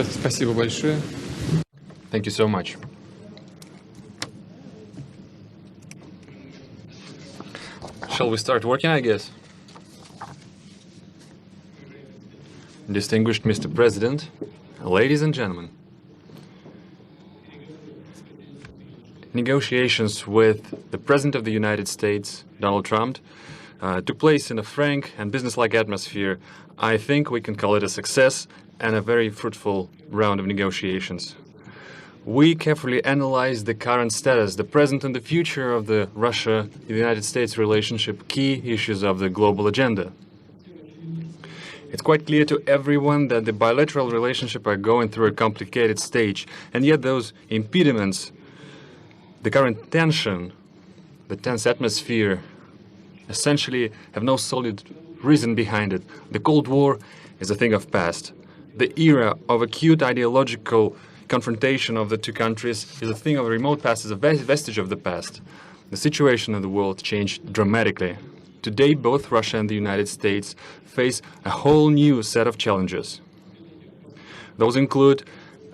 Спасибо большое. Thank you so much. Shall we start working, I guess? Distinguished Mr. President, ladies and gentlemen, negotiations with the President of the United States, Donald Trump, took place in a frank and business-like atmosphere. I think we can call it a success and a very fruitful round of negotiations. We carefully analyzed the current status, the present and the future of the Russia-United States relationship, key issues of the global agenda. It's quite clear to everyone that the bilateral relationship are going through a complicated stage, and yet those impediments, the current tension, the tense atmosphere, essentially have no solid reason behind it. The Cold War is a thing of past. The era of acute ideological confrontation of the two countries is a thing of a remote past, is a vestige of the past. The situation in the world changed dramatically. Today, both Russia and the United States face a whole new set of challenges. Those include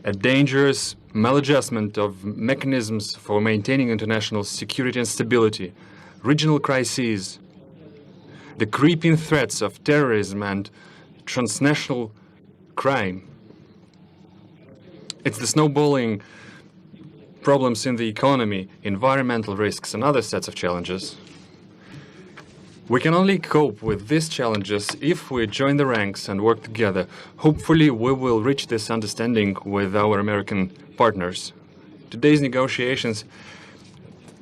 a dangerous maladjustment of mechanisms for maintaining international security and stability, regional crises, the creeping threats of terrorism and transnational crime. It's the snowballing problems in the economy, environmental risks, and other sets of challenges. We can only cope with these challenges if we join the ranks and work together. Hopefully, we will reach this understanding with our American partners. Today's negotiations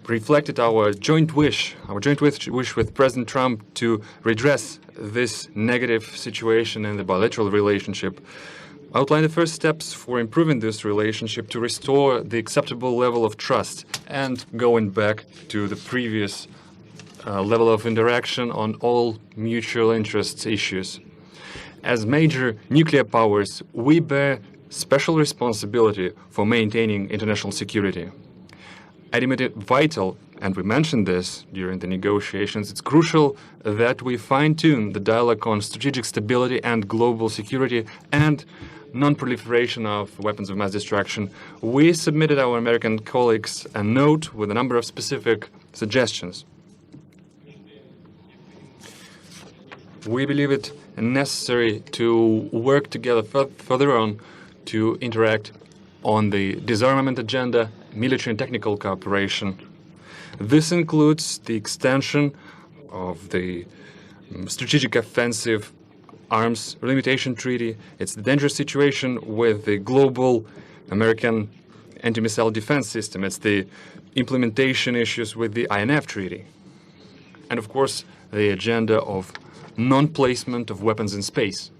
reflected our joint wish with President Trump to redress this negative situation in the bilateral relationship, outline the first steps for improving this relationship to restore the acceptable level of trust and going back to the previous level of interaction on all mutual interests issues. As major nuclear powers, we bear special responsibility for maintaining international security. I deem it vital, and we mentioned this during the negotiations, it's crucial that we fine-tune the dialogue on strategic stability and global security and non-proliferation of weapons of mass destruction. We submitted our American colleagues a note with a number of specific suggestions. We believe it necessary to work together further on to interact on the disarmament agenda, military and technical cooperation. This includes the extension of the Strategic Offensive Arms Limitation Treaty. It's the dangerous situation with the global American anti-missile defense system. It's the implementation issues with the INF Treaty. And of course, the agenda of non-placement of weapons in space.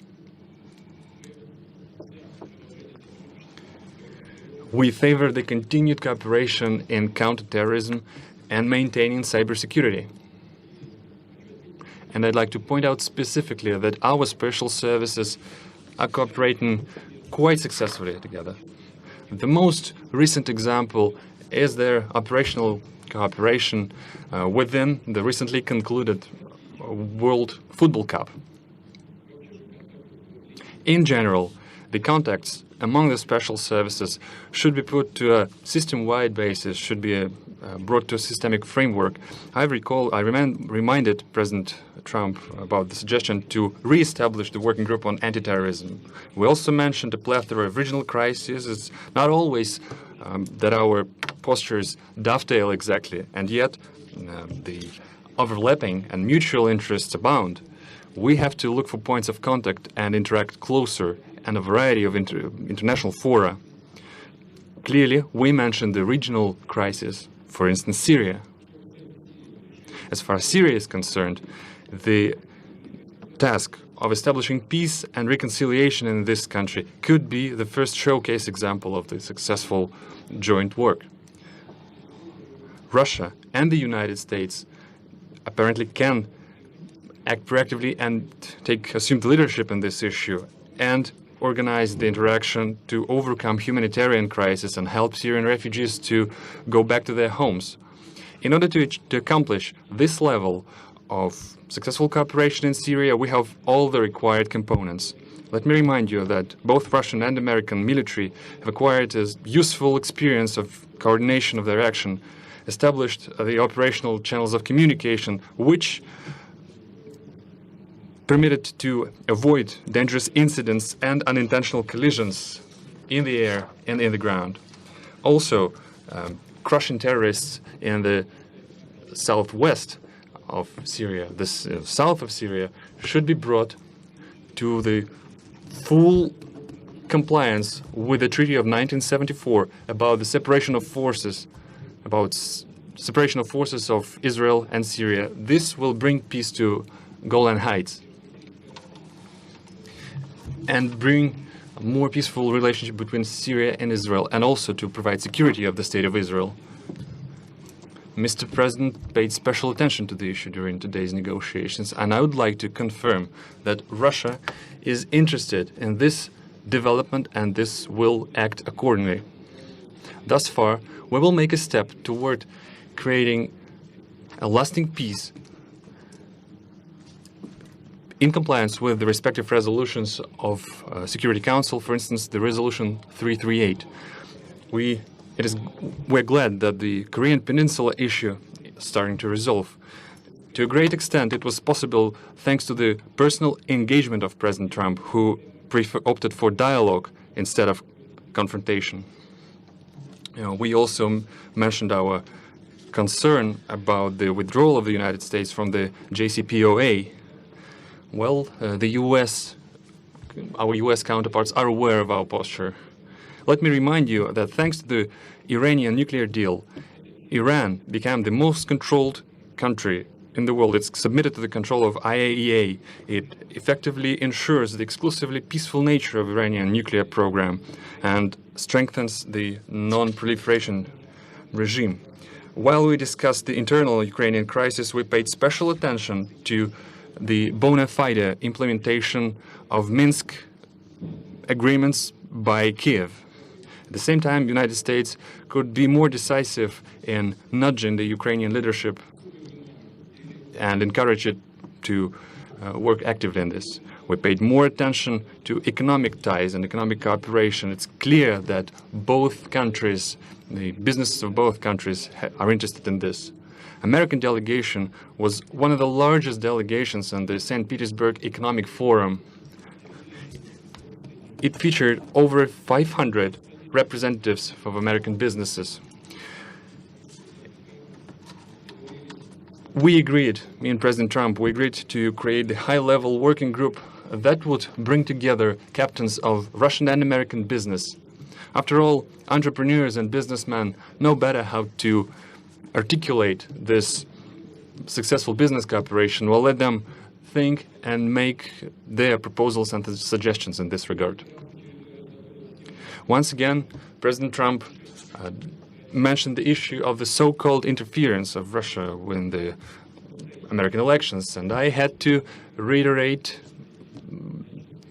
We favor the continued cooperation in counterterrorism and maintaining cybersecurity. And I'd like to point out specifically that our special services are cooperating quite successfully together. The most recent example is their operational cooperation within the recently concluded World Football Cup. In general, the contacts among the special services should be put to a system-wide basis, should be brought to a systemic framework. I reminded President Trump about the suggestion to re-establish the working group on anti-terrorism. We also mentioned a plethora of regional crises. It's not always that our postures dovetail exactly, and yet the overlapping and mutual interests abound. We have to look for points of contact and interact closer and a variety of international fora. Clearly, we mentioned the regional crisis, for instance, Syria. As far as Syria is concerned, the task of establishing peace and reconciliation in this country could be the first showcase example of the successful joint work. Russia and the United States apparently can act proactively and assume the leadership in this issue and organize the interaction to overcome humanitarian crisis and help Syrian refugees to go back to their homes. In order to accomplish this level of successful cooperation in Syria, we have all the required components. let me remind you that both Russian and American military have acquired a useful experience of coordination of their action, established the operational channels of communication, which permitted to avoid dangerous incidents and unintentional collisions in the air and in the ground. Also, crushing terrorists in the southwest of Syria, the south of Syria, should be brought to the full compliance with the Treaty of 1974 about the separation of forces, of Israel and Syria. This will bring peace to Golan Heights and bring a more peaceful relationship between Syria and Israel, and also to provide security of the State of Israel. Mr. President paid special attention to the issue during today's negotiations, and I would like to confirm that Russia is interested in this development and this will act accordingly. Thus far, we will make a step toward creating a lasting peace in compliance with the respective resolutions of Security Council, for instance, the resolution 338. We're glad that the Korean Peninsula issue is starting to resolve. To a great extent, it was possible thanks to the personal engagement of President Trump, who opted for dialogue instead of confrontation. We also mentioned our concern about the withdrawal of the United States from the JCPOA. Well, our U.S. counterparts are aware of our posture. Let me remind you that thanks to the Iranian nuclear deal, Iran became the most controlled country in the world. It's submitted to the control of IAEA. It effectively ensures the exclusively peaceful nature of Iranian nuclear program and strengthens the non-proliferation regime. While we discussed the internal Ukrainian crisis, we paid special attention to the bona fide implementation of Minsk agreements by Kiev. At the same time, the United States could be more decisive in nudging the Ukrainian leadership and encourage it to work actively in this. We paid more attention to economic ties and economic cooperation. It's clear that both countries, the businesses of both countries, are interested in this. American delegation was one of the largest delegations in the St. Petersburg Economic Forum. It featured over 500 representatives of American businesses. Me and President Trump, we agreed to create a high-level working group that would bring together captains of Russian and American business. After all, entrepreneurs and businessmen know better how to articulate this successful business cooperation. We'll let them think and make their proposals and suggestions in this regard. Once again, President Trump mentioned the issue of the so-called interference of Russia in the American elections, and I had to reiterate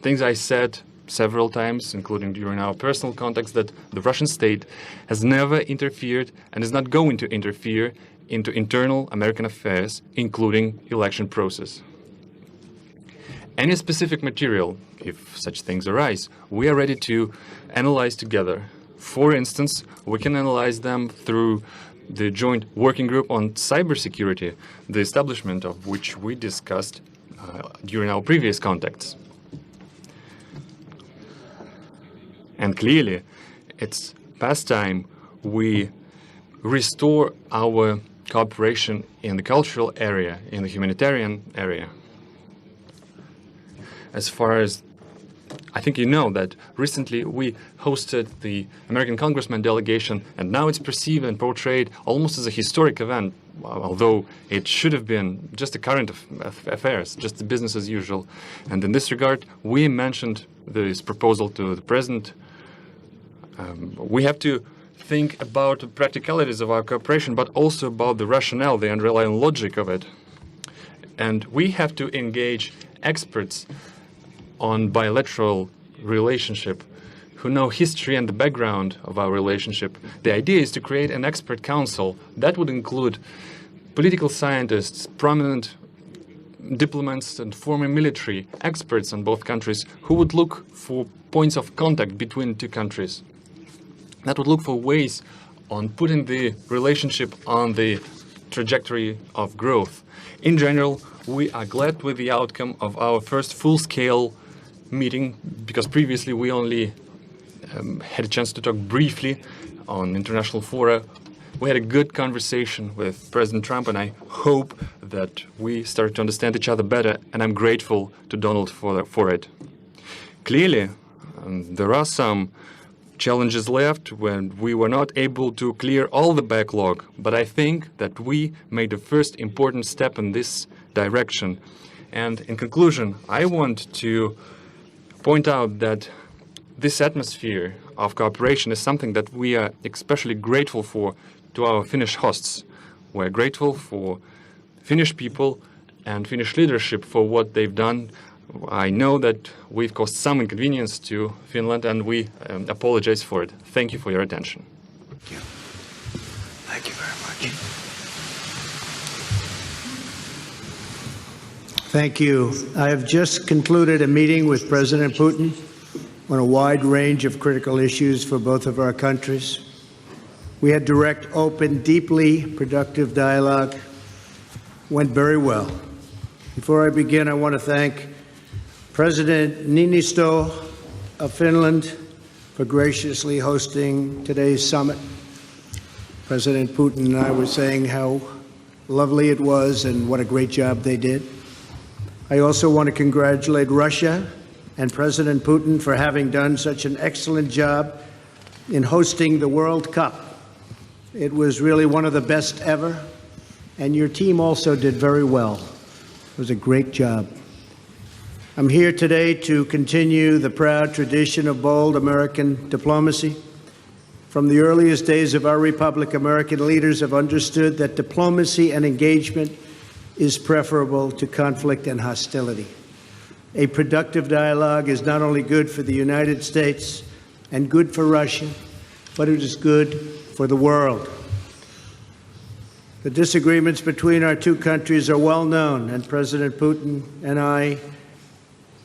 things I said several times, including during our personal contacts, that the Russian state has never interfered and is not going to interfere into internal American affairs, including election process. Any specific material, if such things arise, we are ready to analyze together. For instance, we can analyze them through the joint working group on cybersecurity, the establishment of which we discussed during our previous contacts. And clearly, it's past time we restore our cooperation in the cultural area, in the humanitarian area. As far as I think you know that recently we hosted the American Congressman delegation, and now it's perceived and portrayed almost as a historic event, although it should have been just a current affairs, just the business as usual. And in this regard, we mentioned this proposal to the President. We have to think about the practicalities of our cooperation, but also about the rationale, the underlying logic of it. And we have to engage experts on bilateral relationship who know history and the background of our relationship. The idea is to create an expert council that would include political scientists, prominent diplomats and former military experts in both countries who would look for points of contact between the two countries, that would look for ways on putting the relationship on the trajectory of growth. In general, we are glad with the outcome of our first full-scale meeting, because previously we only had a chance to talk briefly on international fora. We had a good conversation with President Trump, and I hope that we start to understand each other better, and I'm grateful to Donald for it. Clearly, there are some challenges left when we were not able to clear all the backlog, but I think that we made a first important step in this direction. And in conclusion, I want to point out that this atmosphere of cooperation is something that we are especially grateful for to our Finnish hosts. We're grateful for Finnish people and Finnish leadership for what they've done. I know that we've caused some inconvenience to Finland, and we apologize for it. Thank you for your attention. Thank you. Thank you very much. Thank you. I have just concluded a meeting with President Putin on a wide range of critical issues for both of our countries. We had direct, open, deeply productive dialogue. Went very well. Before I begin, I want to thank President Niinistö of Finland for graciously hosting today's summit. President Putin and I were saying how lovely it was and what a great job they did. I also want to congratulate Russia and President Putin for having done such an excellent job in hosting the World Cup. It was really one of the best ever, and your team also did very well. It was a great job. I'm here today to continue the proud tradition of bold American diplomacy. From the earliest days of our republic, American leaders have understood that diplomacy and engagement is preferable to conflict and hostility. A productive dialogue is not only good for the United States and good for Russia, but it is good for the world. The disagreements between our two countries are well known, and President Putin and I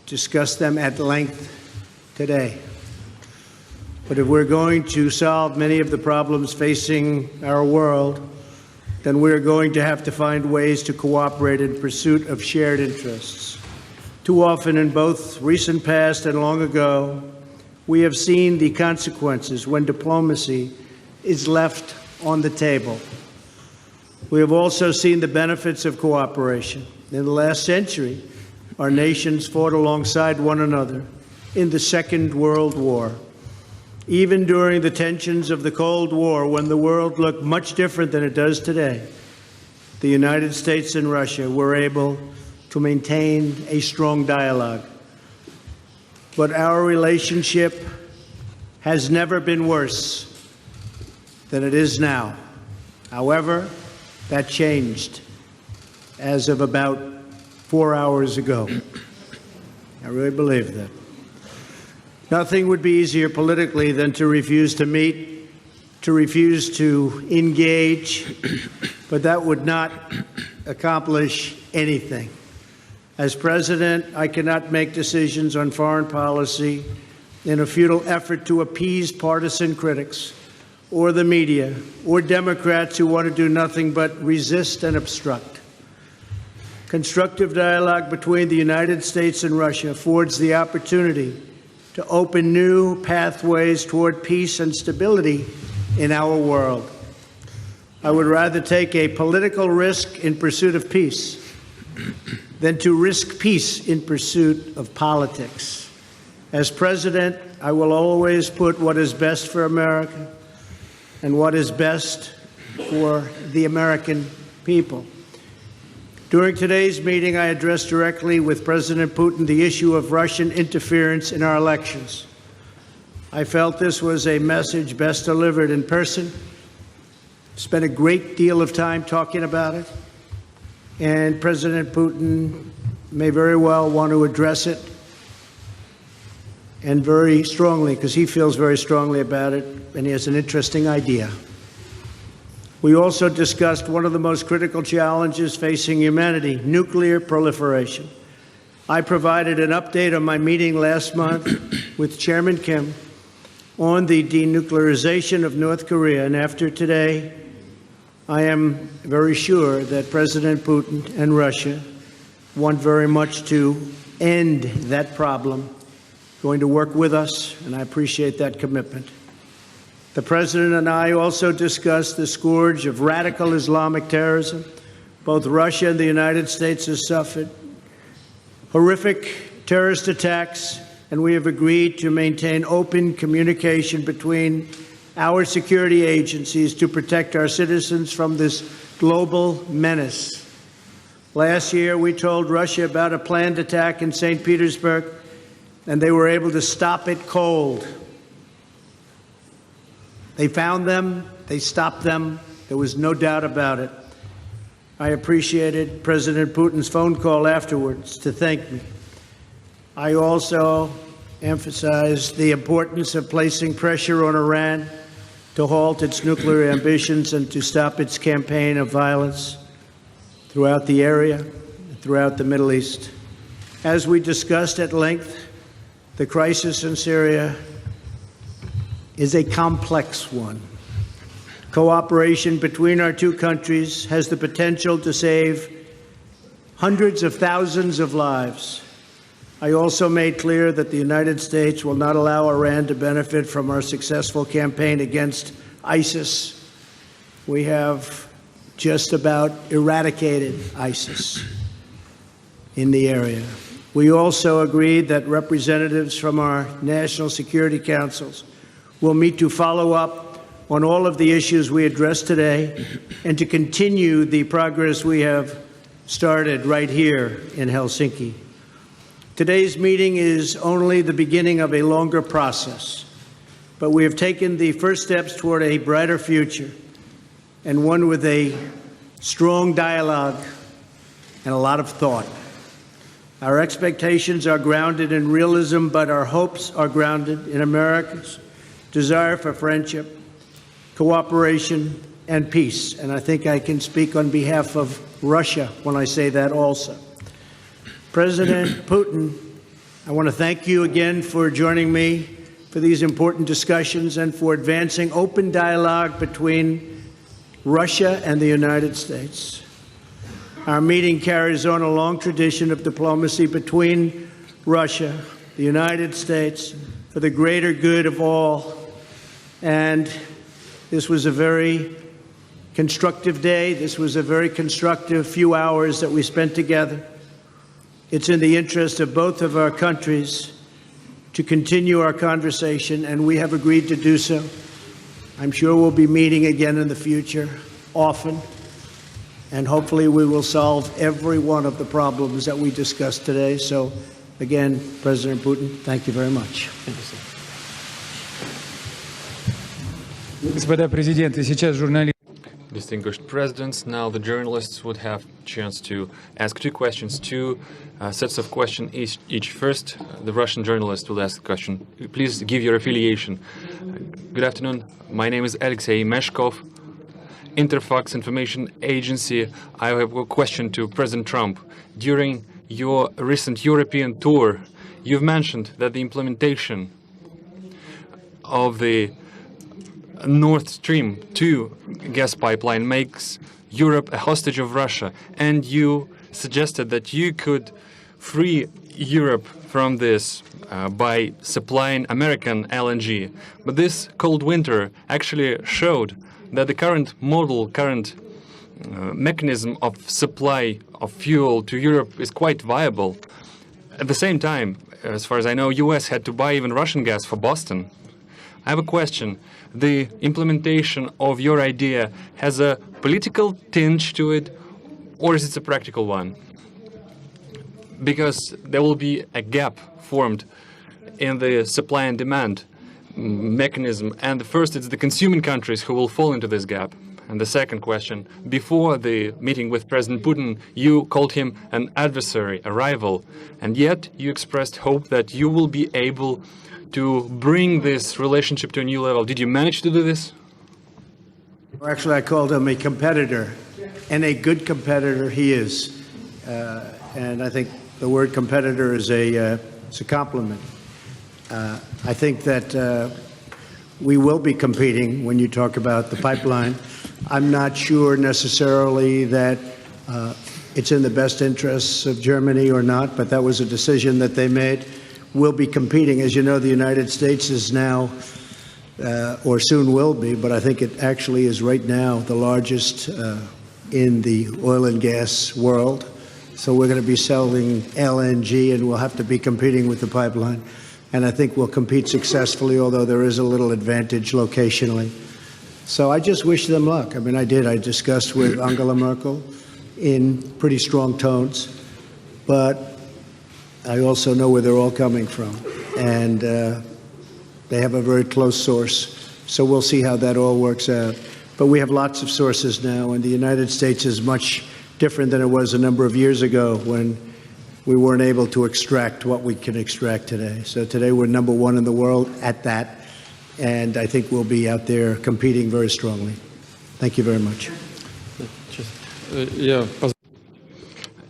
discussed them at length today. But if we're going to solve many of the problems facing our world, then we're going to have to find ways to cooperate in pursuit of shared interests. Too often in both recent past and long ago, we have seen the consequences when diplomacy is left on the table. We have also seen the benefits of cooperation. In the last century, our nations fought alongside one another in the Second World War. Even during the tensions of the Cold War, when the world looked much different than it does today, the United States and Russia were able to maintain a strong dialogue. But our relationship has never been worse than it is now. However, that changed as of about 4 hours ago. I really believe that. Nothing would be easier politically than to refuse to meet, to refuse to engage, but that would not accomplish anything. As president, I cannot make decisions on foreign policy in a futile effort to appease partisan critics or the media or Democrats who want to do nothing but resist and obstruct. Constructive dialogue between the United States and Russia affords the opportunity to open new pathways toward peace and stability in our world. I would rather take a political risk in pursuit of peace than to risk peace in pursuit of politics. As president, I will always put what is best for America and what is best for the American people. During today's meeting, I addressed directly with President Putin the issue of Russian interference in our elections. I felt this was a message best delivered in person. Spent a great deal of time talking about it, and President Putin may very well want to address it, and very strongly, because he feels very strongly about it, and he has an interesting idea. We also discussed one of the most critical challenges facing humanity, nuclear proliferation. I provided an update on my meeting last month with Chairman Kim on the denuclearization of North Korea, and after today, I am very sure that President Putin and Russia want very much to end that problem, going to work with us, and I appreciate that commitment. The President and I also discussed the scourge of radical Islamic terrorism. Both Russia and the United States have suffered horrific terrorist attacks, and we have agreed to maintain open communication between our security agencies to protect our citizens from this global menace. Last year, we told Russia about a planned attack in St. Petersburg, and they were able to stop it cold. They found them, they stopped them, there was no doubt about it. I appreciated President Putin's phone call afterwards to thank me. I also emphasized the importance of placing pressure on Iran to halt its nuclear ambitions and to stop its campaign of violence throughout the area, throughout the Middle East. As we discussed at length, the crisis in Syria is a complex one. Cooperation between our two countries has the potential to save hundreds of thousands of lives. I also made clear that the United States will not allow Iran to benefit from our successful campaign against ISIS. We have just about eradicated ISIS in the area. We also agreed that representatives from our national security councils will meet to follow up on all of the issues we addressed today and to continue the progress we have started right here in Helsinki. Today's meeting is only the beginning of a longer process, but we have taken the first steps toward a brighter future, and one with a strong dialogue and a lot of thought. Our expectations are grounded in realism, but our hopes are grounded in America's desire for friendship, cooperation, and peace. And I think I can speak on behalf of Russia when I say that also. President Putin, I want to thank you again for joining me for these important discussions and for advancing open dialogue between Russia and the United States. Our meeting carries on a long tradition of diplomacy between Russia, the United States, for the greater good of all. And this was a very constructive day. This was a very constructive few hours that we spent together. It's in the interest of both of our countries to continue our conversation, and we have agreed to do so. I'm sure we'll be meeting again in the future, often, and hopefully we will solve every one of the problems that we discussed today. So, again, President Putin, thank you very much. Господа президенты, сейчас журналисты. Distinguished presidents, now the journalists would have a chance to ask two questions, two sets of questions each. First, the Russian journalist will ask the question. Please give your affiliation. Good afternoon. My name is Alexei Meshkov, Interfax Information Agency. I have a question to President Trump. During your recent European tour, you've mentioned that the implementation of the Nord Stream 2 gas pipeline makes Europe a hostage of Russia, and you suggested that you could free Europe from this by supplying American LNG. But this cold winter actually showed that the current mechanism of supply of fuel to Europe is quite viable. At the same time, as far as I know, US had to buy even Russian gas for Boston. I have a question. The implementation of your idea has a political tinge to it, or is it a practical one? Because there will be a gap formed in the supply and demand mechanism, and the first, it's the consuming countries who will fall into this gap. And the second question, before the meeting with President Putin, you called him an adversary, a rival, and yet you expressed hope that you will be able to bring this relationship to a new level. Did you manage to do this? Actually, I called him a competitor, and a good competitor he is. And I think the word competitor is it's a compliment. I think that we will be competing when you talk about the pipeline. I'm not sure necessarily that it's in the best interests of Germany or not, but that was a decision that they made. We'll be competing. As you know, the United States is now, or soon will be, but I think it actually is right now the largest in the oil and gas world. So we're going to be selling LNG, and we'll have to be competing with the pipeline. And I think we'll compete successfully, although there is a little advantage locationally. So I just wish them luck. I mean, I did. I discussed with Angela Merkel in pretty strong tones, but I also know where they're all coming from. And they have a very close source. So we'll see how that all works out. But we have lots of sources now, and the United States is much different than it was a number of years ago when we weren't able to extract what we can extract today. So today we're number one in the world at that, and I think we'll be out there competing very strongly. Thank you very much.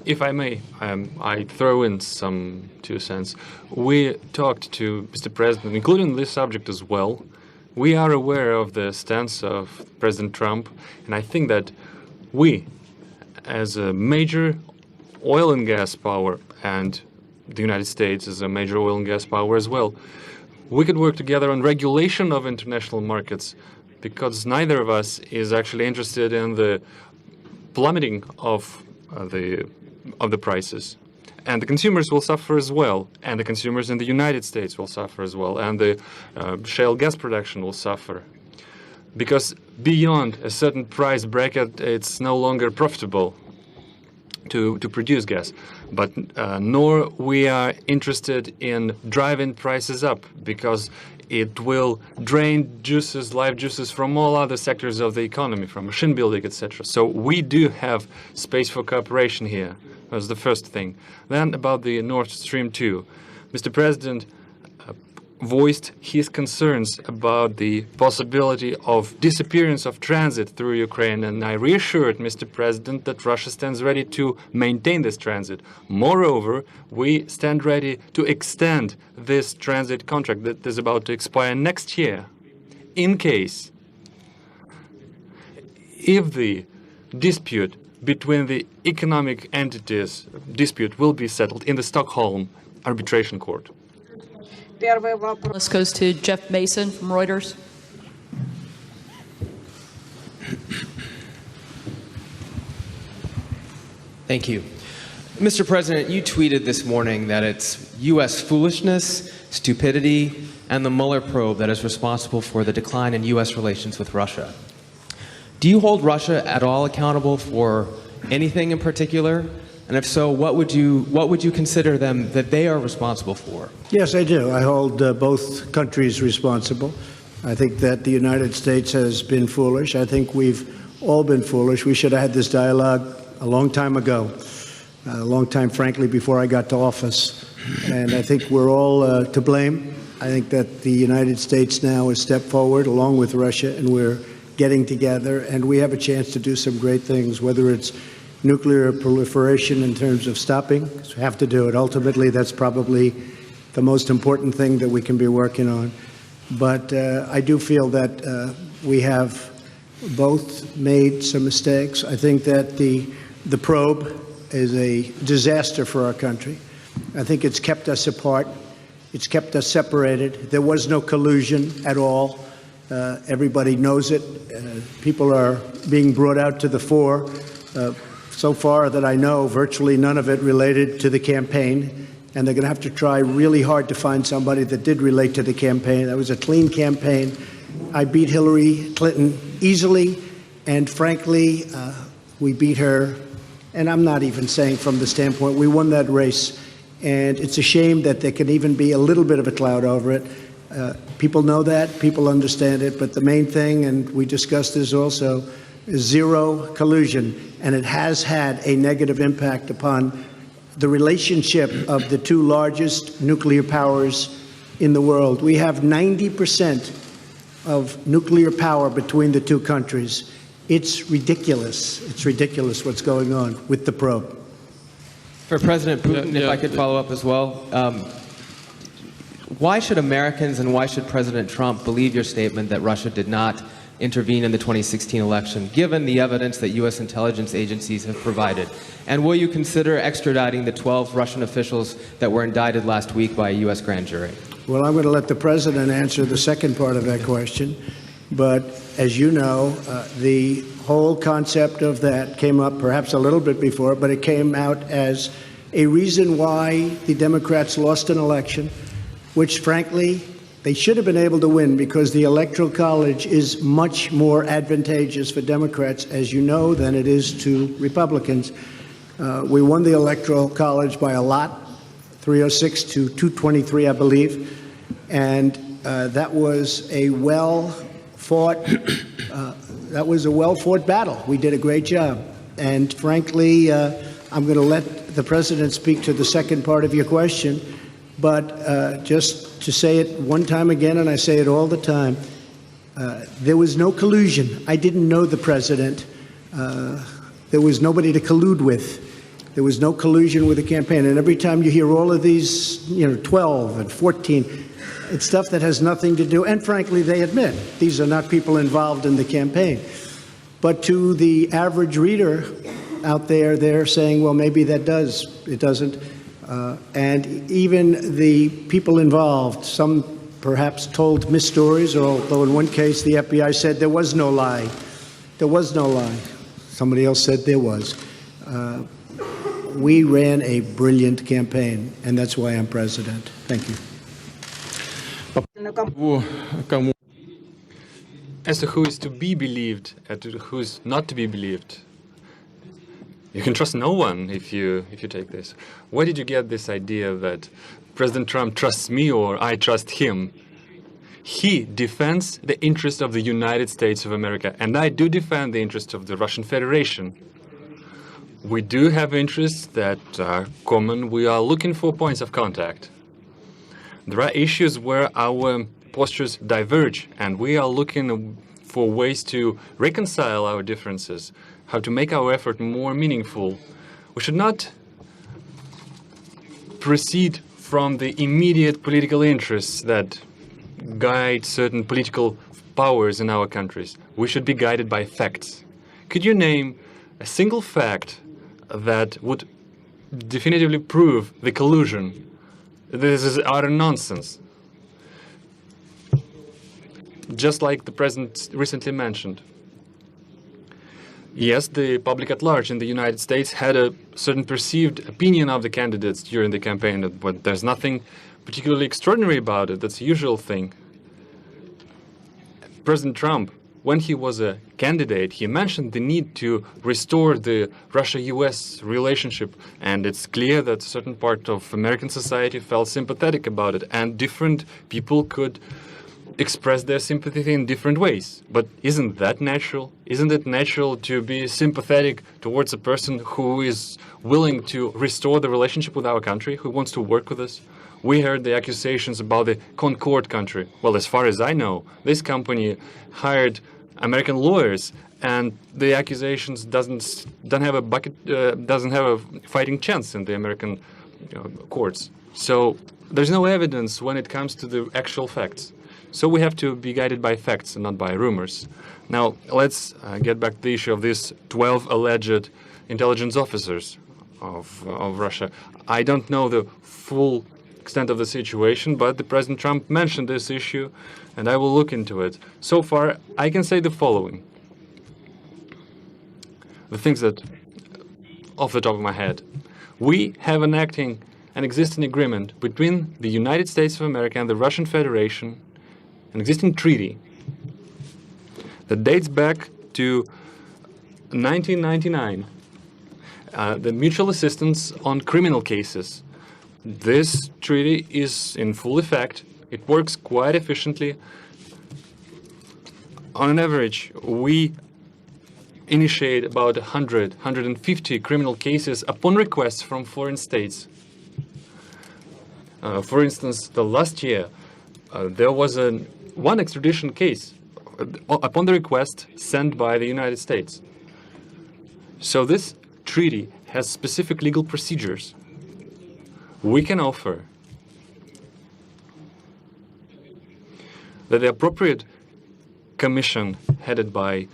If I may, I throw in some 2 cents. We talked to Mr. President, including this subject as well. We are aware of the stance of President Trump, and I think that we, as a major oil and gas power, and the United States is a major oil and gas power as well, we could work together on regulation of international markets, because neither of us is actually interested in the plummeting of the prices. And the consumers will suffer as well, and the consumers in the United States will suffer as well, and the shale gas production will suffer. Because beyond a certain price bracket, it's no longer profitable to produce gas. But nor we are interested in driving prices up, because it will drain juices, life juices from all other sectors of the economy, from machine building, etc. So we do have space for cooperation here. That's the first thing. Then about the Nord Stream 2. Mr. President voiced his concerns about the possibility of disappearance of transit through Ukraine, and I reassured Mr. President that Russia stands ready to maintain this transit. Moreover, we stand ready to extend this transit contract that is about to expire next year, in case if the dispute between the economic entities will be settled in the Stockholm Arbitration Court. This goes to Jeff Mason from Reuters. Thank you. Mr. President, you tweeted this morning that it's U.S. foolishness, stupidity, and the Mueller probe that is responsible for the decline in U.S. relations with Russia. Do you hold Russia at all accountable for anything in particular? And if so, what would you consider them that they are responsible for? Yes, I do. I hold both countries responsible. I think that the United States has been foolish. I think we've all been foolish. We should have had this dialogue a long time ago, a long time, frankly, before I got to office. And I think we're all to blame. I think that the United States now has stepped forward along with Russia, and we're getting together, and we have a chance to do some great things, whether it's nuclear proliferation in terms of stopping. We have to do it. Ultimately, that's probably the most important thing that we can be working on. But I do feel that we have both made some mistakes. I think that the probe is a disaster for our country. I think it's kept us apart. It's kept us separated. There was no collusion at all. Everybody knows it. People are being brought out to the fore. So far that I know, virtually none of it related to the campaign, and they're going to have to try really hard to find somebody that did relate to the campaign. That was a clean campaign. I beat Hillary Clinton easily, and frankly, we beat her, and I'm not even saying from the standpoint, we won that race, and it's a shame that there can even be a little bit of a cloud over it. People know that, people understand it, but the main thing, and we discussed this also, is zero collusion, and it has had a negative impact upon the relationship of the two largest nuclear powers in the world. We have 90% of nuclear power between the two countries. It's ridiculous. It's ridiculous what's going on with the probe. For President Putin, if I could follow up as well, why should Americans and why should President Trump believe your statement that Russia did not intervene in the 2016 election, given the evidence that U.S. intelligence agencies have provided? And will you consider extraditing the 12 Russian officials that were indicted last week by a U.S. grand jury? Well, I'm going to let the president answer the second part of that question. But as you know, the whole concept of that came up perhaps a little bit before, but it came out as a reason why the Democrats lost an election, which, frankly, they should have been able to win because the Electoral College is much more advantageous for Democrats, as you know, than it is to Republicans. We won the Electoral College by a lot, 306 to 223, I believe, and that was a well-fought battle. We did a great job, and frankly, I'm going to let the president speak to the second part of your question. But just to say it one time again, and I say it all the time, there was no collusion. I didn't know the president. There was nobody to collude with. There was no collusion with the campaign. And every time you hear all of these, 12 and 14, it's stuff that has nothing to do. And frankly, they admit these are not people involved in the campaign. But to the average reader out there, they're saying, well, maybe that does. It doesn't. And even the people involved, some perhaps told misstories, although in one case the FBI said there was no lie. There was no lie. Somebody else said there was. We ran a brilliant campaign, and that's why I'm president. Thank you. As to who is to be believed and to who is not to be believed, you can trust no one if you take this. Where did you get this idea that President Trump trusts me or I trust him? He defends the interest of the United States of America, and I do defend the interest of the Russian Federation. We do have interests that are common. We are looking for points of contact. There are issues where our postures diverge, and we are looking for ways to reconcile our differences, how to make our effort more meaningful. We should not proceed from the immediate political interests that guide certain political powers in our countries. We should be guided by facts. Could you name a single fact that would definitively prove the collusion? This is utter nonsense. Just like the president recently mentioned. Yes, the public at large in the United States had a certain perceived opinion of the candidates during the campaign, but there's nothing particularly extraordinary about it. That's a usual thing. President Trump, when he was a candidate, he mentioned the need to restore the Russia-US relationship, and it's clear that a certain part of American society felt sympathetic about it, and different people could express their sympathy in different ways. But isn't that natural? Isn't it natural to be sympathetic towards a person who is willing to restore the relationship with our country, who wants to work with us? We heard the accusations about the Concord country. Well, as far as I know, this company hired American lawyers, and the accusations doesn't have a fighting chance in the American courts. So there's no evidence when it comes to the actual facts. So we have to be guided by facts and not by rumors. Now, let's get back to the issue of these 12 alleged intelligence officers of Russia. I don't know the full extent of the situation, but the President Trump mentioned this issue, and I will look into it. So far, I can say the following. The things that, off the top of my head, we have an existing agreement between the United States of America and the Russian Federation, an existing treaty that dates back to 1999, the mutual assistance on criminal cases. This treaty is in full effect. It works quite efficiently. On an average, we initiate about 150 criminal cases upon requests from foreign states. For instance, the last year, there was an one extradition case upon the request sent by the United States. So this treaty has specific legal procedures. We can offer that the appropriate commission headed by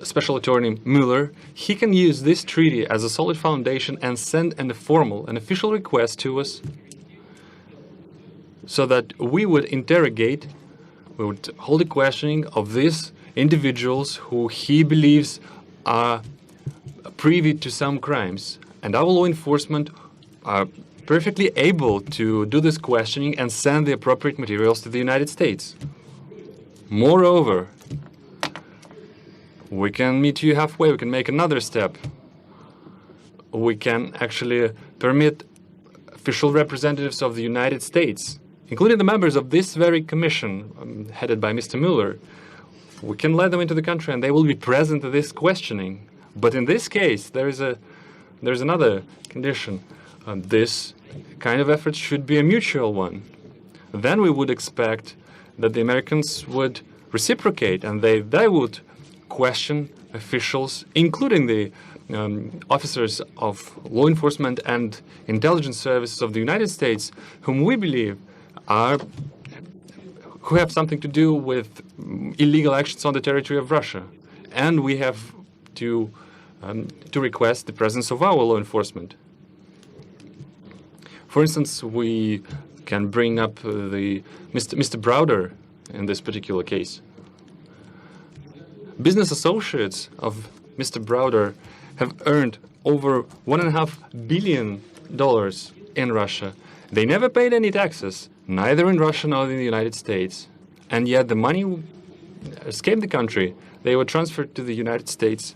Special Attorney Mueller, he can use this treaty as a solid foundation and send an official request to us so that we would interrogate, we would hold a questioning of these individuals who he believes are privy to some crimes. And our law enforcement are perfectly able to do this questioning and send the appropriate materials to the United States. Moreover, we can meet you halfway, we can make another step. We can actually permit official representatives of the United States, including the members of this very commission headed by Mr. Mueller, we can let them into the country and they will be present at this questioning. But in this case, there's another condition. This kind of effort should be a mutual one. Then we would expect that the Americans would reciprocate and they would question officials, including the officers of law enforcement and intelligence services of the United States, whom we believe who have something to do with illegal actions on the territory of Russia. And we have to request the presence of our law enforcement. For instance, we can bring up Mr. Browder in this particular case. Business associates of Mr. Browder have earned over $1.5 billion in Russia. They never paid any taxes, neither in Russia nor in the United States. And yet the money escaped the country. They were transferred to the United States.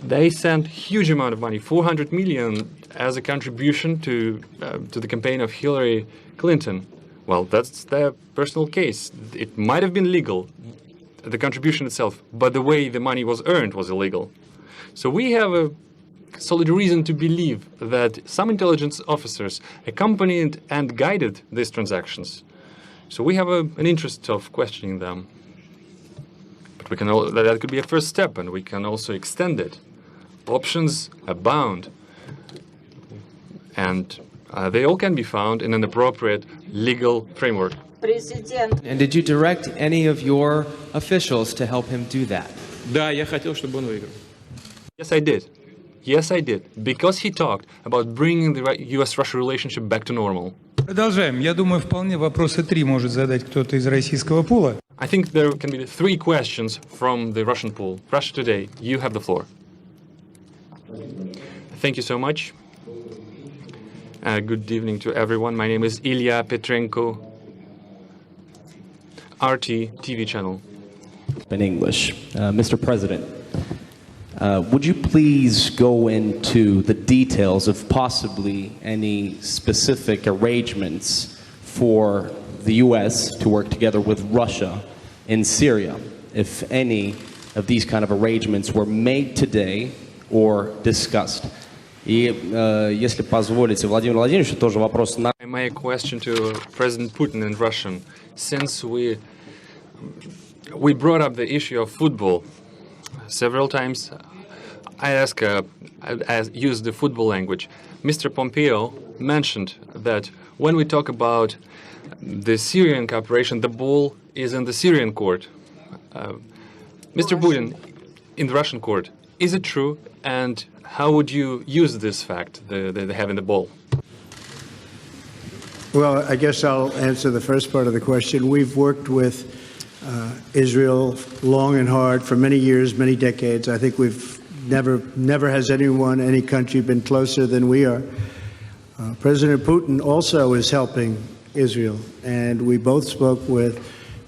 They sent huge amount of money, 400 million, as a contribution to the campaign of Hillary Clinton. Well, that's their personal case. It might have been legal, the contribution itself, but the way the money was earned was illegal. So we have a solid reason to believe that some intelligence officers accompanied and guided these transactions. So we have an interest of questioning them. But we can that could be a first step, and we can also extend it. Options abound, and they all can be found in an appropriate legal framework. And did you direct any of your officials to help him do that? Да, я хотел, чтобы он выиграл. Yes, I did. Yes, I did. Because he talked about bringing the US-Russia relationship back to normal. Продолжаем. Я думаю, вполне вопросы 3 может задать кто-то из российского пула. I think there can be 3 questions from the Russian pool. Russia Today, you have the floor. Thank you so much. Good evening to everyone. My name is Ilya Petrenko, RT TV channel. In English. Mr. President, would you please go into the details of possibly any specific arrangements for the U.S. to work together with Russia in Syria, if any of these kind of arrangements were made today or discussed? И, если позволите, Владимир Владимирович, тоже вопрос на... My question to President Putin in Russian. Since we brought up the issue of football several times, I used the football language. Mr. Pompeo mentioned that when we talk about the Syrian cooperation, the ball is in the Syrian court. Mr. Putin, in the Russian court, is it true? And how would you use this fact, the having the ball? Well, I guess I'll answer the first part of the question. We've worked with Israel long and hard for many years, many decades. I think we've never has any country been closer than we are. President Putin also is helping Israel, and we both spoke with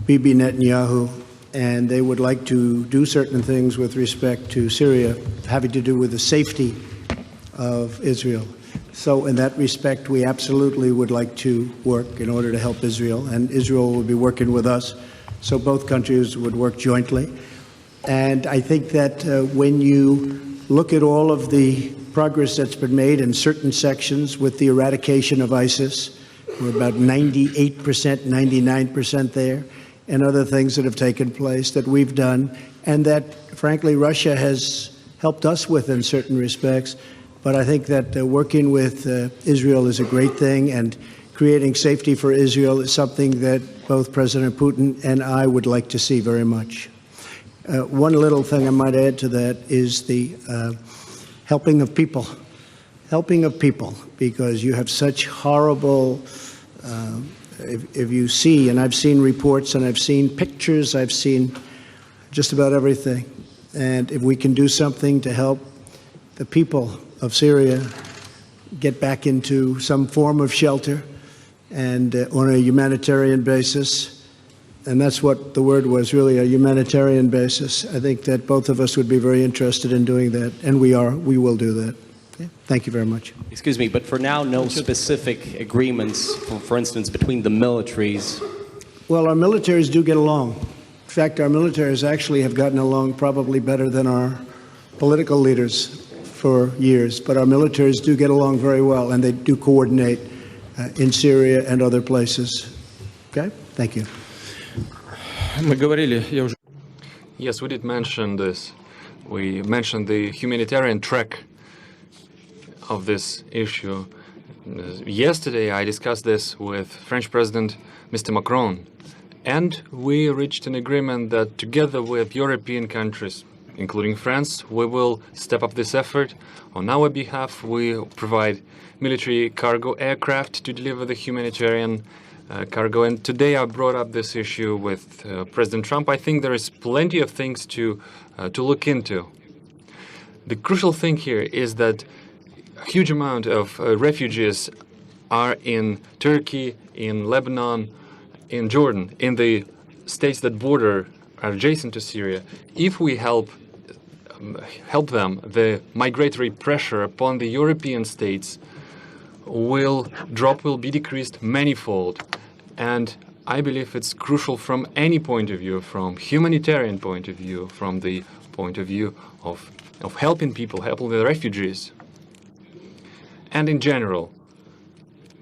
Bibi Netanyahu, and they would like to do certain things with respect to Syria, having to do with the safety of Israel. So in that respect, we absolutely would like to work in order to help Israel, and Israel will be working with us, so both countries would work jointly. And I think that when you look at all of the progress that's been made in certain sections with the eradication of ISIS, We're about 98%, 99% there, and other things that have taken place that we've done, and that, frankly, Russia has helped us with in certain respects. But I think that working with Israel is a great thing, and creating safety for Israel is something that both President Putin and I would like to see very much. One little thing I might add to that is the helping of people. Helping of people, because you have such horrible, if you see, and I've seen reports and I've seen pictures, I've seen just about everything. And if we can do something to help the people of Syria get back into some form of shelter and on a humanitarian basis, and that's what the word was, really, a humanitarian basis, I think that both of us would be very interested in doing that, and we will do that. Okay? Thank you very much. Excuse me, but for now, no specific agreements, for instance, between the militaries? Well, our militaries do get along. In fact, our militaries actually have gotten along probably better than our political leaders for years, but our militaries do get along very well, and they do coordinate in Syria and other places. Okay? Thank you. Yes, we did mention this. We mentioned the humanitarian track of this issue. Yesterday, I discussed this with French President Mr. Macron, and we reached an agreement that together with European countries, including France, we will step up this effort. On our behalf, we provide military cargo aircraft to deliver the humanitarian cargo. And today I brought up this issue with President Trump. I think there is plenty of things to look into. The crucial thing here is that a huge amount of refugees are in Turkey, in Lebanon, in Jordan, in the states that border are adjacent to Syria. If we help them, the migratory pressure upon the European states will be decreased manifold. And I believe it's crucial from any point of view, from humanitarian point of view, from the point of view of helping people, helping the refugees. And in general,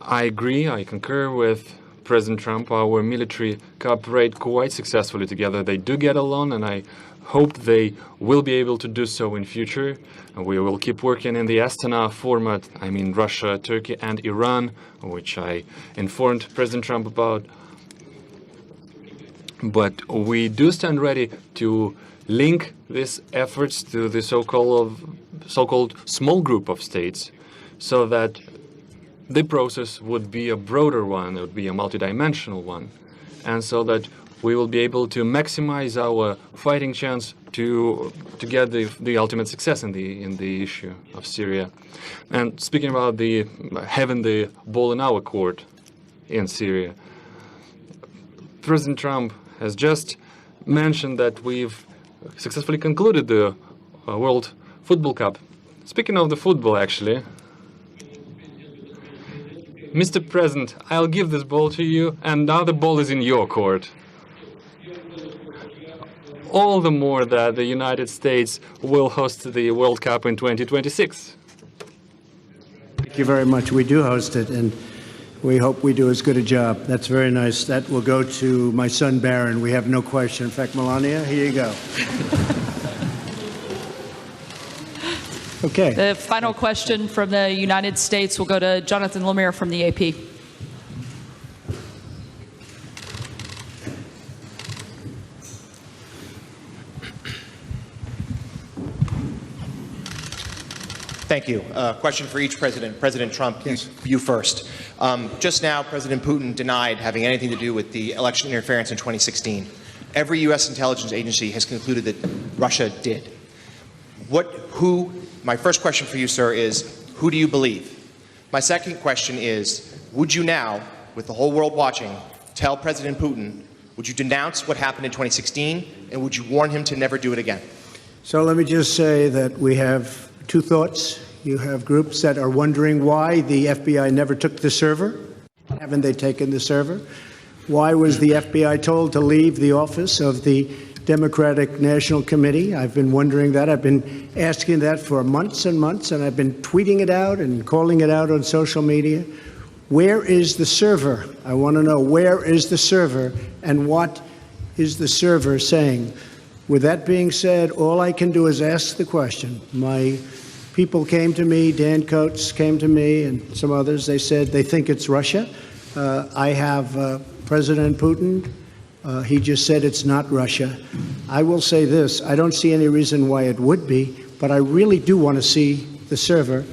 I agree, I concur with President Trump. Our military cooperate quite successfully together. They do get along, and I hope they will be able to do so in future. And we will keep working in the Astana format, I mean Russia, Turkey, and Iran, which I informed President Trump about. But we do stand ready to link these efforts to the so-called small group of states, so that the process would be a broader one, it would be a multidimensional one, and so that we will be able to maximize our fighting chance to get the ultimate success in the issue of Syria. And speaking about having the ball in our court in Syria, President Trump has just mentioned that we've successfully concluded the World Football Cup. Speaking of the football, actually, Mr. President, I'll give this ball to you, and now the ball is in your court. All the more that the United States will host the World Cup in 2026. Thank you very much. We do host it, and we hope we do as good a job. That's very nice. That will go to my son, Barron. We have no question. In fact, Melania, here you go. Okay. The final question from the United States will go to Jonathan Lemire from the AP. Thank you. Question for each president. President Trump, yes. You first. Just now, President Putin denied having anything to do with the election interference in 2016. Every U.S. intelligence agency has concluded that Russia did. My first question for you, sir, is who do you believe? My second question is, would you now, with the whole world watching, tell President Putin, would you denounce what happened in 2016, and would you warn him to never do it again? So let me just say that we have two thoughts. You have groups that are wondering why the FBI never took the server. Haven't they taken the server? Why was the FBI told to leave the office of the Democratic National Committee? I've been wondering that. I've been asking that for months and months, and I've been tweeting it out and calling it out on social media. Where is the server? I want to know, where is the server and what is the server saying? With that being said, all I can do is ask the question. My people came to me, Dan Coates came to me and some others. They said they think it's Russia. I have President Putin. He just said it's not Russia. I will say this. I don't see any reason why it would be, but I really do want to see the server.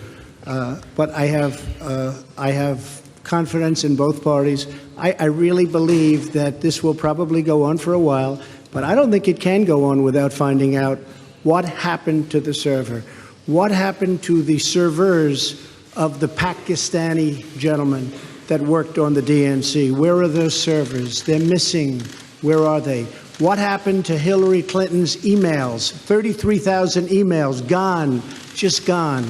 But I have confidence in both parties. I really believe that this will probably go on for a while, but I don't think it can go on without finding out what happened to the server. What happened to the servers of the Pakistani gentleman that worked on the DNC? Where are those servers? They're missing. Where are they? What happened to Hillary Clinton's emails? 33,000 emails gone, just gone.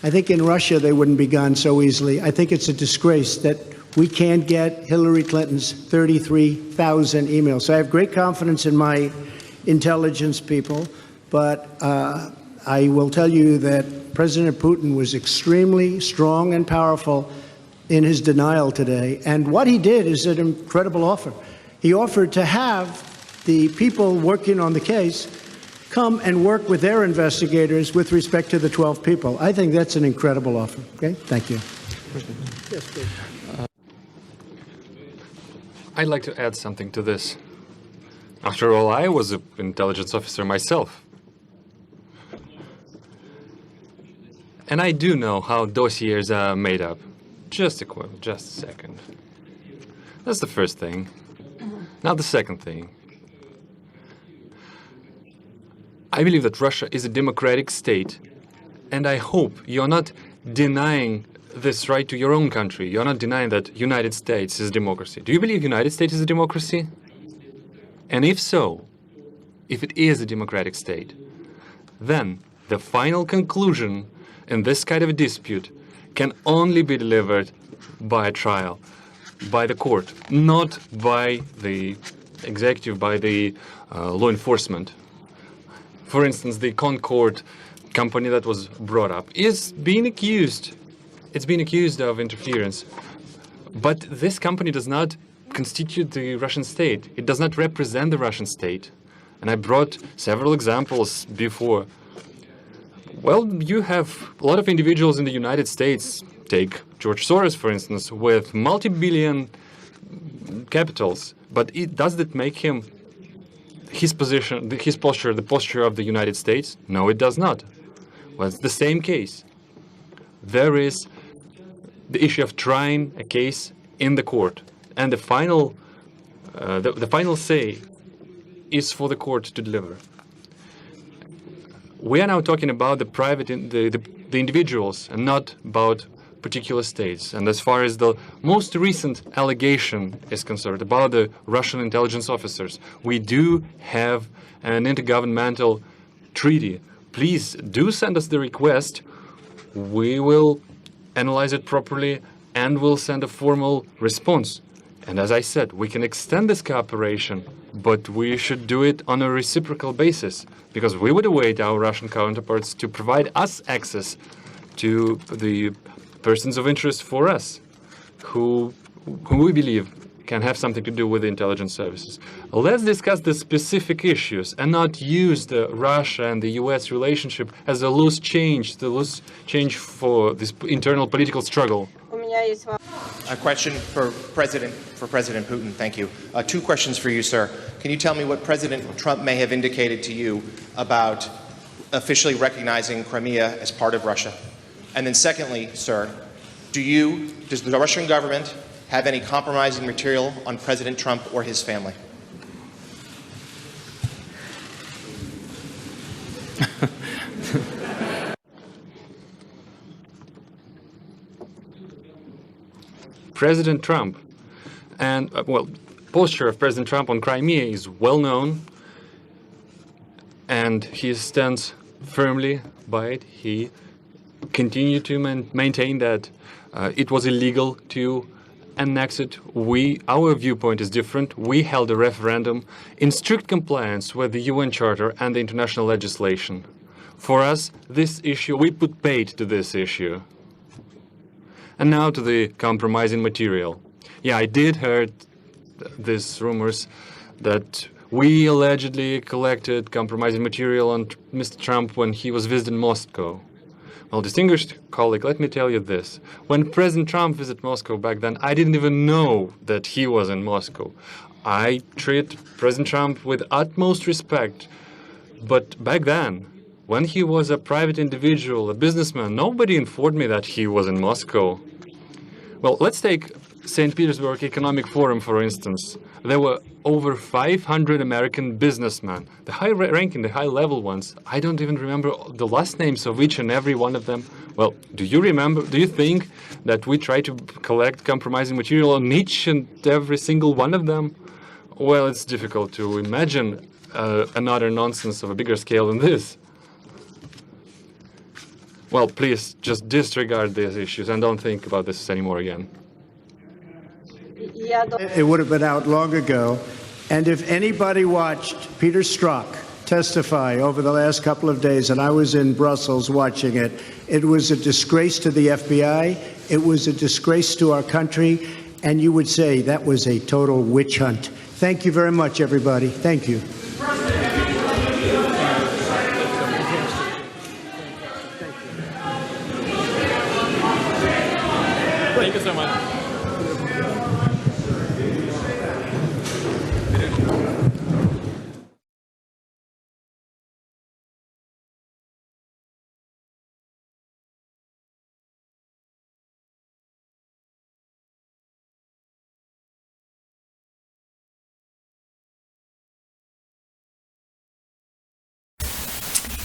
I think in Russia they wouldn't be gone so easily. I think it's a disgrace that we can't get Hillary Clinton's 33,000 emails. So I have great confidence in my intelligence people, but I will tell you that President Putin was extremely strong and powerful in his denial today. And what he did is an incredible offer. He offered to have the people working on the case come and work with their investigators with respect to the 12 people. I think that's an incredible offer. Okay? Thank you. Yes, please. I'd like to add something to this. After all, I was an intelligence officer myself. And I do know how dossiers are made up. Just a second. That's the first thing. Now the second thing. I believe that Russia is a democratic state, and I hope you're not denying this right to your own country. You're not denying that United States is a democracy. Do you believe United States is a democracy? And if so, if it is a democratic state, then the final conclusion in this kind of a dispute can only be delivered by a trial, by the court, not by the executive, by the law enforcement. For instance, the Concord company that was brought up is being accused. It's been accused of interference. But this company does not constitute the Russian state. It does not represent the Russian state. And I brought several examples before. Well, you have a lot of individuals in the United States. Take George Soros, for instance, with multi-billion capitals. But does that make him his position, his posture, the posture of the United States? No, it does not. Well, it's the same case. There is the issue of trying a case in the court, and the final say is for the court to deliver. We are now talking about the private, the individuals, and not about particular states. And as far as the most recent allegation is concerned about the Russian intelligence officers, we do have an intergovernmental treaty. Please do send us the request. We will analyze it properly and we'll send a formal response. And as I said, we can extend this cooperation, but we should do it on a reciprocal basis, because we would await our Russian counterparts to provide us access to the persons of interest for us, who we believe can have something to do with the intelligence services. Let's discuss the specific issues and not use the Russia and the US relationship as a loose change for this internal political struggle. A question for President Putin. Thank you. Two questions for you, sir. Can you tell me what President Trump may have indicated to you about officially recognizing Crimea as part of Russia? And then secondly, sir, does the Russian government have any compromising material on President Trump or his family? President Trump and, posture of President Trump on Crimea is well known, and he stands firmly by it. He continued to maintain that it was illegal to annex it. Our viewpoint is different. We held a referendum in strict compliance with the UN Charter and the international legislation. For us, this issue, we put paid to this issue. And now to the compromising material. Yeah, I did heard these rumors that we allegedly collected compromising material on Mr. Trump when he was visiting Moscow. Well, distinguished colleague, let me tell you this. When President Trump visited Moscow back then, I didn't even know that he was in Moscow. I treat President Trump with utmost respect. But back then, when he was a private individual, a businessman, nobody informed me that he was in Moscow. Well, let's take St. Petersburg Economic Forum, for instance. There were over 500 American businessmen, the high-ranking, the high-level ones. I don't even remember the last names of each and every one of them. Well, do you think that we try to collect compromising material on each and every single one of them? Well, it's difficult to imagine another nonsense of a bigger scale than this. Well, please, just disregard these issues and don't think about this anymore again. It would have been out long ago. And if anybody watched Peter Strzok testify over the last couple of days, and I was in Brussels watching it, it was a disgrace to the FBI. It was a disgrace to our country. And you would say that was a total witch hunt. Thank you very much, everybody. Thank you. Thank you so much.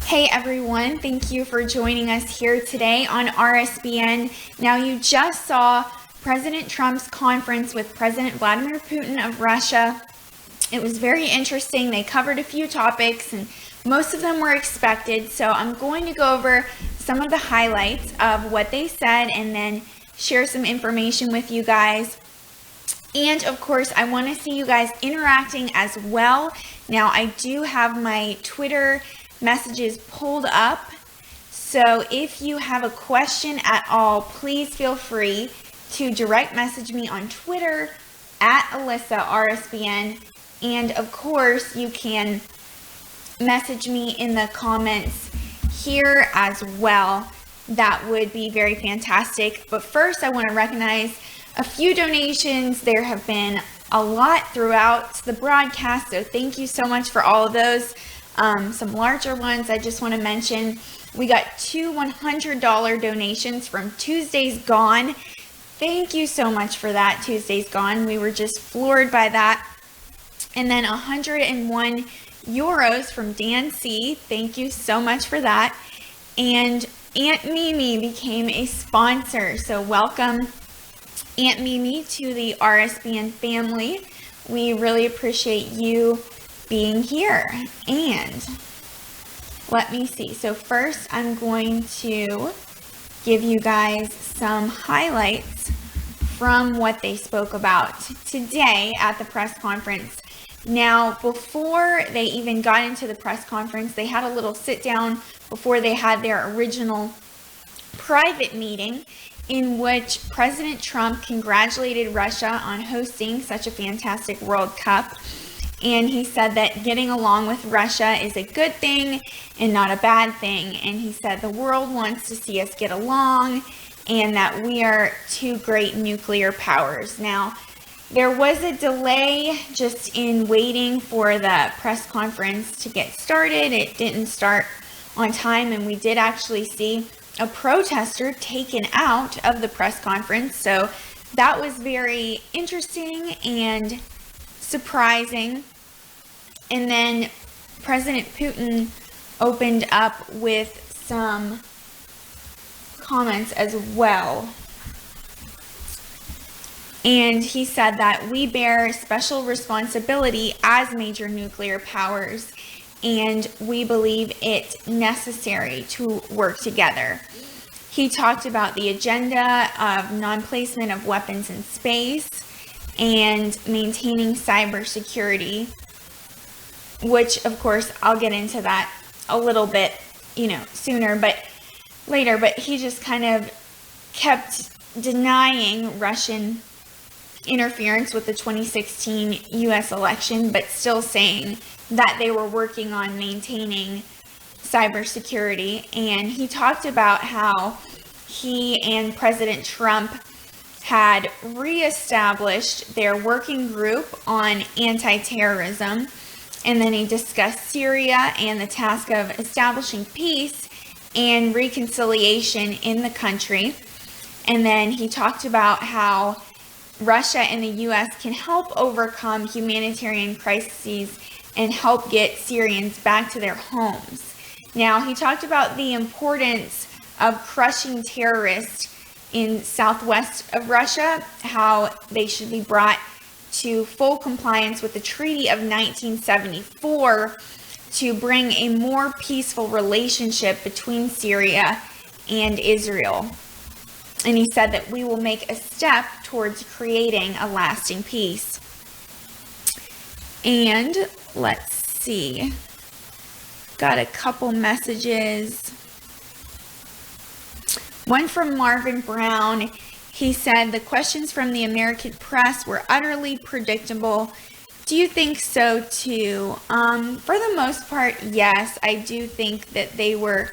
Hey everyone, thank you for joining us here today on RSBN. Now you just saw President Trump's conference with President Vladimir Putin of Russia. It was very interesting. They covered a few topics and most of them were expected. So I'm going to go over some of the highlights of what they said and then share some information with you guys. And of course, I want to see you guys interacting as well. Now I do have my Twitter messages pulled up, so if you have a question at all, please feel free to direct message me on Twitter at AlyssaRSBN, and of course you can message me in the comments here as well. That would be very fantastic. But first I want to recognize a few donations. There have been a lot throughout the broadcast, so thank you so much for all of those. Some larger ones I just want to mention. We got 2 $100 donations from Tuesday's Gone. Thank you so much for that, Tuesday's Gone. We were just floored by that. And then 101 euros from Dan C. Thank you so much for that. And Aunt Mimi became a sponsor. So welcome, Aunt Mimi, to the RSBN family. We really appreciate you being here. And let me see. So first I'm going to give you guys some highlights from what they spoke about today at the press conference. Now, before they even got into the press conference, they had a little sit down before they had their original private meeting in which President Trump congratulated Russia on hosting such a fantastic World Cup. And he said that getting along with Russia is a good thing and not a bad thing. And he said the world wants to see us get along and that we are two great nuclear powers. Now, there was a delay just in waiting for the press conference to get started. It didn't start on time, and we did actually see a protester taken out of the press conference. So that was very interesting and surprising. And then President Putin opened up with some comments as well. And he said that we bear special responsibility as major nuclear powers, and we believe it necessary to work together. He talked about the agenda of non-placement of weapons in space and maintaining cybersecurity, which of course I'll get into that a little bit, sooner, but later. But he just kind of kept denying Russian interference with the 2016 U.S. election, but still saying that they were working on maintaining cybersecurity. And he talked about how he and President Trump had reestablished their working group on anti-terrorism. And then he discussed Syria and the task of establishing peace and reconciliation in the country. And then he talked about how Russia and the U.S. can help overcome humanitarian crises and help get Syrians back to their homes. Now, he talked about the importance of crushing terrorists in southwest of Russia, how they should be brought to full compliance with the Treaty of 1974 to bring a more peaceful relationship between Syria and Israel. And he said that we will make a step towards creating a lasting peace. And let's see. Got a couple messages. One from Marvin Brown. He said the questions from the American press were utterly predictable. Do you think so too? For the most part, yes. I do think that they were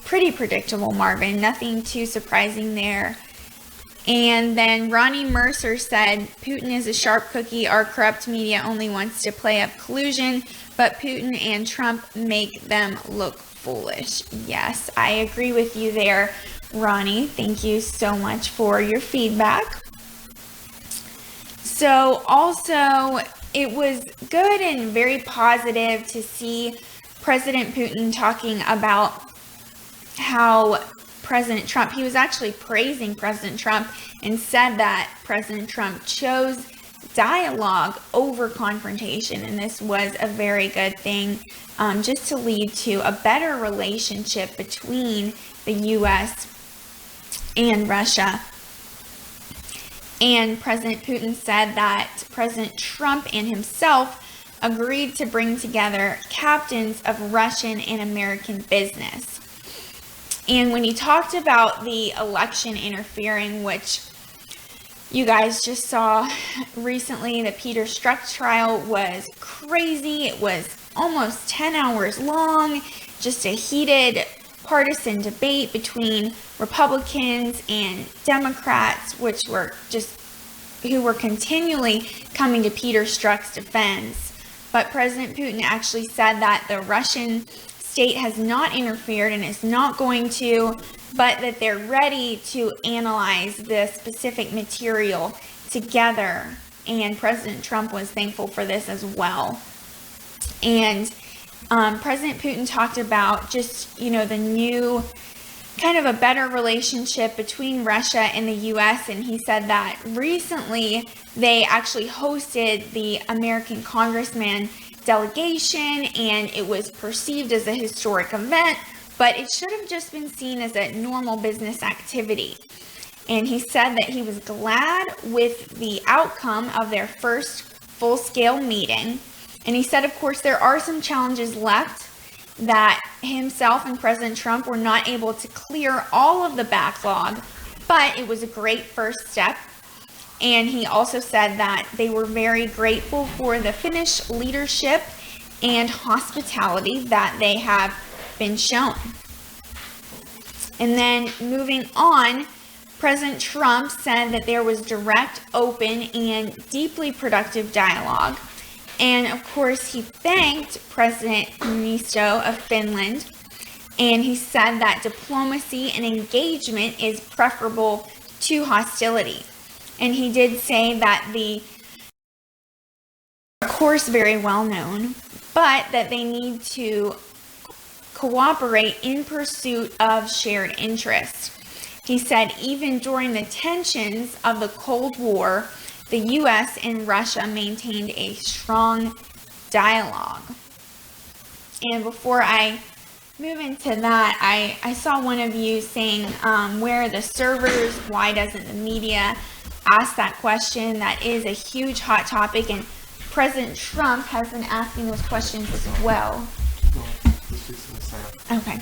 pretty predictable, Marvin. Nothing too surprising there. And then Ronnie Mercer said, Putin is a sharp cookie. Our corrupt media only wants to play up collusion, but Putin and Trump make them look foolish. Yes, I agree with you there, Ronnie. Thank you so much for your feedback. So also, it was good and very positive to see President Putin talking about how President Trump, he was actually praising President Trump and said that President Trump chose dialogue over confrontation, and this was a very good thing, just to lead to a better relationship between the U.S. and Russia. And President Putin said that President Trump and himself agreed to bring together captains of Russian and American business. And when he talked about the election interfering, which you guys just saw recently, the Peter Strzok trial was crazy. It was almost 10 hours long, just a heated partisan debate between Republicans and Democrats, who were continually coming to Peter Strzok's defense. But President Putin actually said that the Russian state has not interfered and is not going to, but that they're ready to analyze the specific material together. And President Trump was thankful for this as well. And President Putin talked about just, the new kind of a better relationship between Russia and the U.S. And he said that recently they actually hosted the American congressman delegation, and it was perceived as a historic event, but it should have just been seen as a normal business activity. And he said that he was glad with the outcome of their first full-scale meeting. And he said, of course, there are some challenges left, that himself and President Trump were not able to clear all of the backlog, but it was a great first step. And he also said that they were very grateful for the Finnish leadership and hospitality that they have been shown. And then moving on, President Trump said that there was direct, open, and deeply productive dialogue. And of course, he thanked President Niinisto of Finland, and he said that diplomacy and engagement is preferable to hostility. And he did say that of course, very well known, but that they need to cooperate in pursuit of shared interests. He said even during the tensions of the Cold War, the U.S. and Russia maintained a strong dialogue. And before I move into that, I saw one of you saying, where are the servers? Why doesn't the media ask that question? That is a huge hot topic, and President Trump has been asking those questions as well. Okay.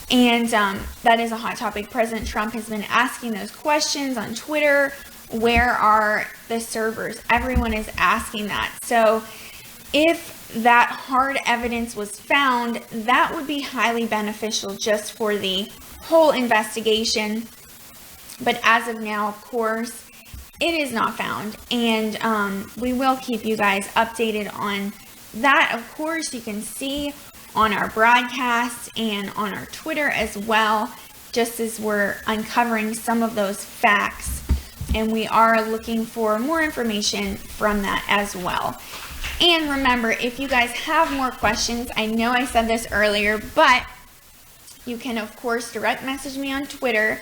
And that is a hot topic. President Trump has been asking those questions on Twitter. Where are the servers? Everyone is asking that. So if that hard evidence was found, that would be highly beneficial just for the whole investigation. But as of now, of course, it is not found. And we will keep you guys updated on that. Of course, you can see on our broadcast and on our Twitter as well, just as we're uncovering some of those facts. And we are looking for more information from that as well. And remember, if you guys have more questions, I know I said this earlier, but you can, of course, direct message me on Twitter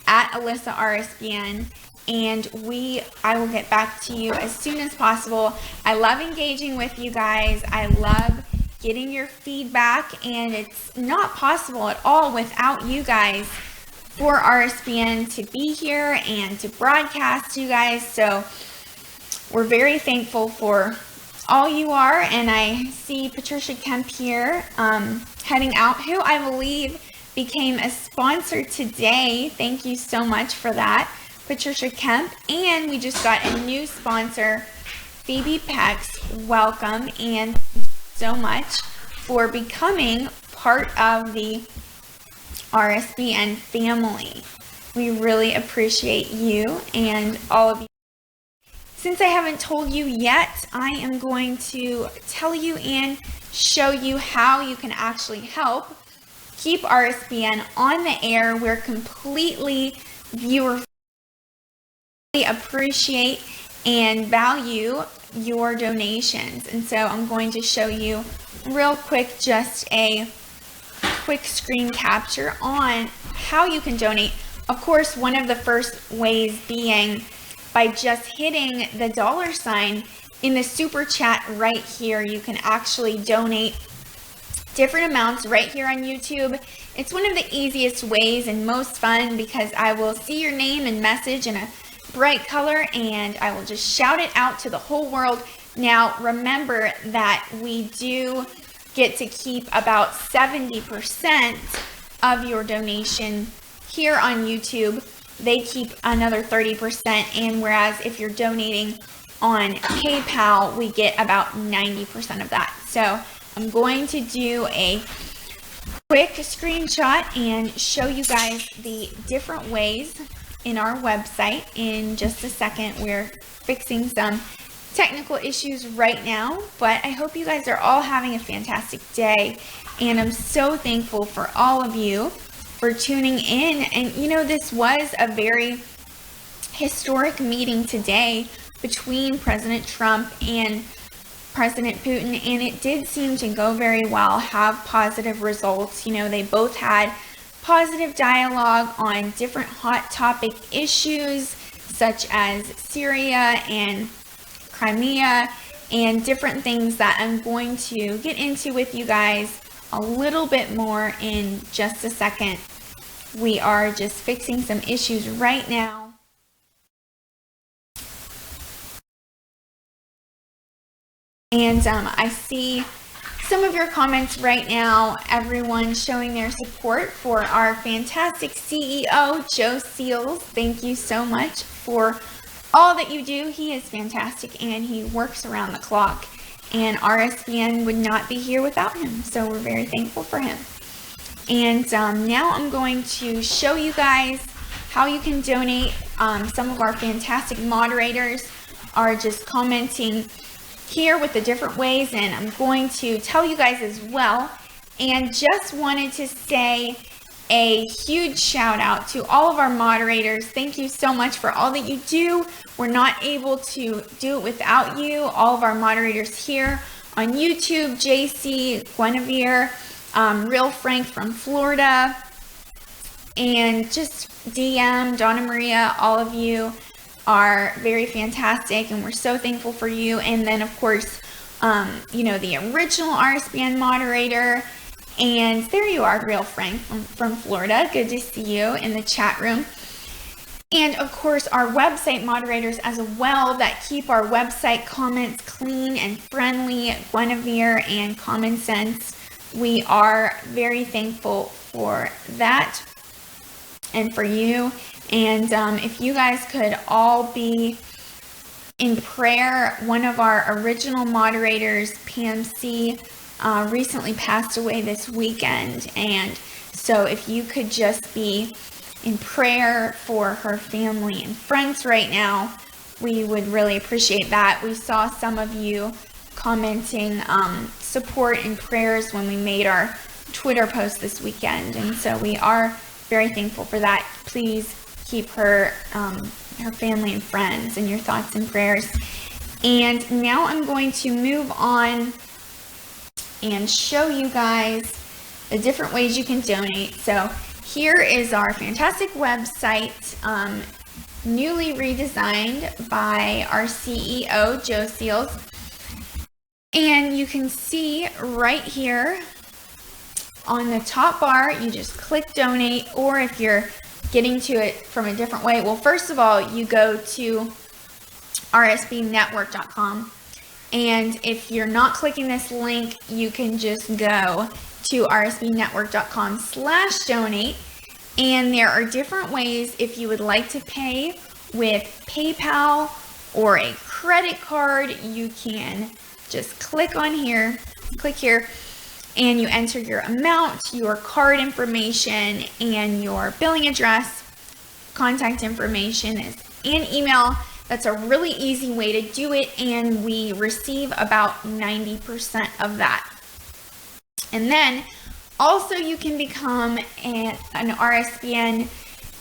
at AlyssaRSBN, and I will get back to you as soon as possible. I love engaging with you guys. I love getting your feedback, and it's not possible at all without you guys for RSBN to be here and to broadcast to you guys. So we're very thankful for all you are. And I see Patricia Kemp here heading out, who I believe became a sponsor today. Thank you so much for that, Patricia Kemp. And we just got a new sponsor, Phoebe Pex. Welcome, and so much for becoming part of the RSBN family. We really appreciate you and all of you. Since I haven't told you yet, I am going to tell you and show you how you can actually help keep RSBN on the air. We're completely viewer-friendly. Appreciate and value your donations. And so I'm going to show you real quick, just a quick screen capture on how you can donate. Of course, one of the first ways being by just hitting the $sign in the super chat right here. You can actually donate different amounts right here on YouTube. It's one of the easiest ways and most fun, because I will see your name and message in a bright color, and I will just shout it out to the whole world. Now, remember that we do get to keep about 70% of your donation here on YouTube. They keep another 30%, and whereas if you're donating on PayPal, we get about 90% of that. So I'm going to do a quick screenshot and show you guys the different ways in our website in just a second. We're fixing some technical issues right now, but I hope you guys are all having a fantastic day, and I'm so thankful for all of you for tuning in. And you know, this was a very historic meeting today between President Trump and President Putin, and it did seem to go very well, have positive results. You know, they both had positive dialogue on different hot topic issues such as Syria and Crimea, and different things that I'm going to get into with you guys a little bit more in just a second. We are just fixing some issues right now. And I see some of your comments right now, everyone showing their support for our fantastic CEO, Joe Seals. Thank you so much for all that you do. He is fantastic, and he works around the clock, and RSBN would not be here without him. So we're very thankful for him. And now I'm going to show you guys how you can donate. Some of our fantastic moderators are just commenting here with the different ways, and I'm going to tell you guys as well. And just wanted to say a huge shout out to all of our moderators. Thank you so much for all that you do. We're not able to do it without you. All of our moderators here on YouTube, JC, Guinevere, Real Frank from Florida, and just DM, Donna Maria, all of you are very fantastic, and we're so thankful for you. And then, of course, you know, the original RSBN moderator, and there you are, Real Frank from Florida. Good to see you in the chat room. And, of course, our website moderators as well that keep our website comments clean and friendly, Guinevere and Common Sense. we are very thankful for that and for you. And if you guys could all be in prayer. One of our original moderators, Pam C., recently passed away this weekend, and so if you could just be in prayer for her family and friends right now, we would really appreciate that. We saw some of you commenting support and prayers when we made our Twitter post this weekend, and so we are very thankful for that. Please keep her family and friends in your thoughts and prayers. And now I'm going to move on and show you guys the different ways you can donate. So here is our fantastic website, newly redesigned by our CEO, Joe Seals. And you can see right here on the top bar, you just click donate, or if you're getting to it from a different way, well, first of all, you go to rsbnetwork.com, and if you're not clicking this link, you can just go to rsbnetwork.com/donate, and there are different ways if you would like to pay with PayPal or a credit card. You can just click here, and you enter your amount, your card information, and your billing address, contact information, and email. That's a really easy way to do it, and we receive about 90% of that. And then also you can become an RSBN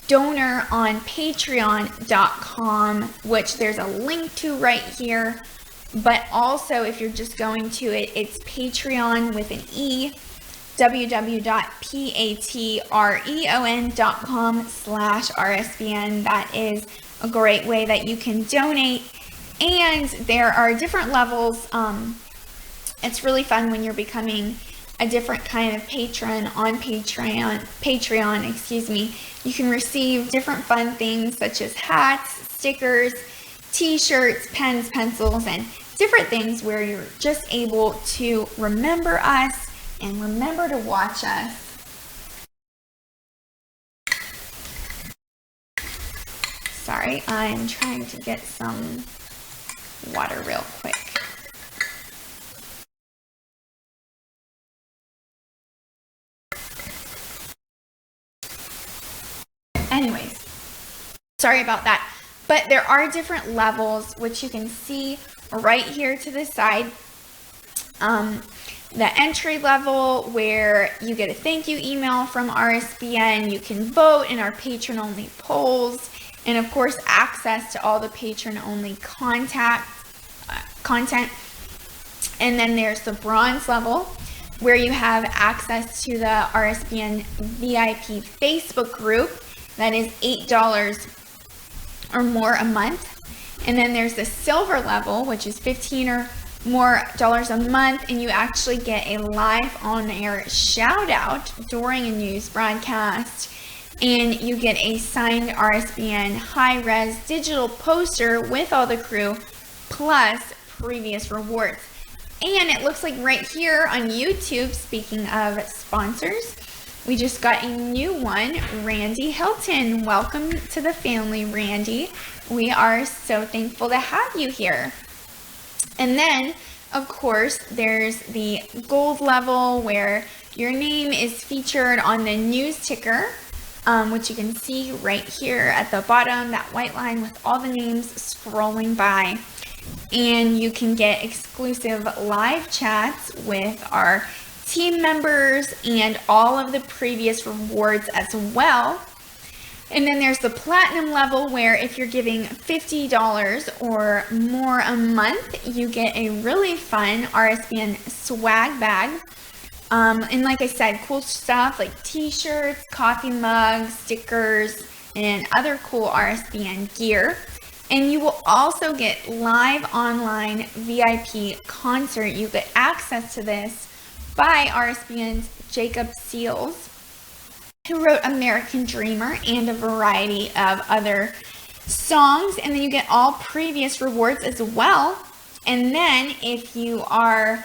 donor on patreon.com, which there's a link to right here. But also, if you're just going to it, it's Patreon with an E, www.patreon.com/RSBN. That is a great way that you can donate. And there are different levels. It's really fun when you're becoming a different kind of patron on Patreon, excuse me. You can receive different fun things such as hats, stickers, t-shirts, pens, pencils, and different things where you're just able to remember us and remember to watch us. Sorry, I'm trying to get some water real quick. Anyways, sorry about that. But there are different levels, which you can see right here to the side. The entry level, where you get a thank you email from RSBN, you can vote in our patron-only polls, and of course access to all the patron-only content. And then there's the bronze level, where you have access to the RSBN VIP Facebook group. That is $8 or more a month. And then there's the silver level, which is $15 or more a month, and you actually get a live on-air shout out during a news broadcast, and you get a signed RSBN high-res digital poster with all the crew plus previous rewards. And it looks like right here on YouTube, speaking of sponsors, we just got a new one, Randy Hilton. Welcome to the family, Randy. We are so thankful to have you here. And then, of course, there's the gold level, where your name is featured on the news ticker, which you can see right here at the bottom, that white line with all the names scrolling by. And you can get exclusive live chats with our team members and all of the previous rewards as well. And then there's the platinum level, where if you're giving $50 or more a month, you get a really fun RSBN swag bag. And like I said, cool stuff like t-shirts, coffee mugs, stickers, and other cool RSBN gear. And you will also get live online VIP concert. You get access to this by RSBN's Jacob Seals, who wrote American Dreamer and a variety of other songs. And then you get all previous rewards as well. And then if you are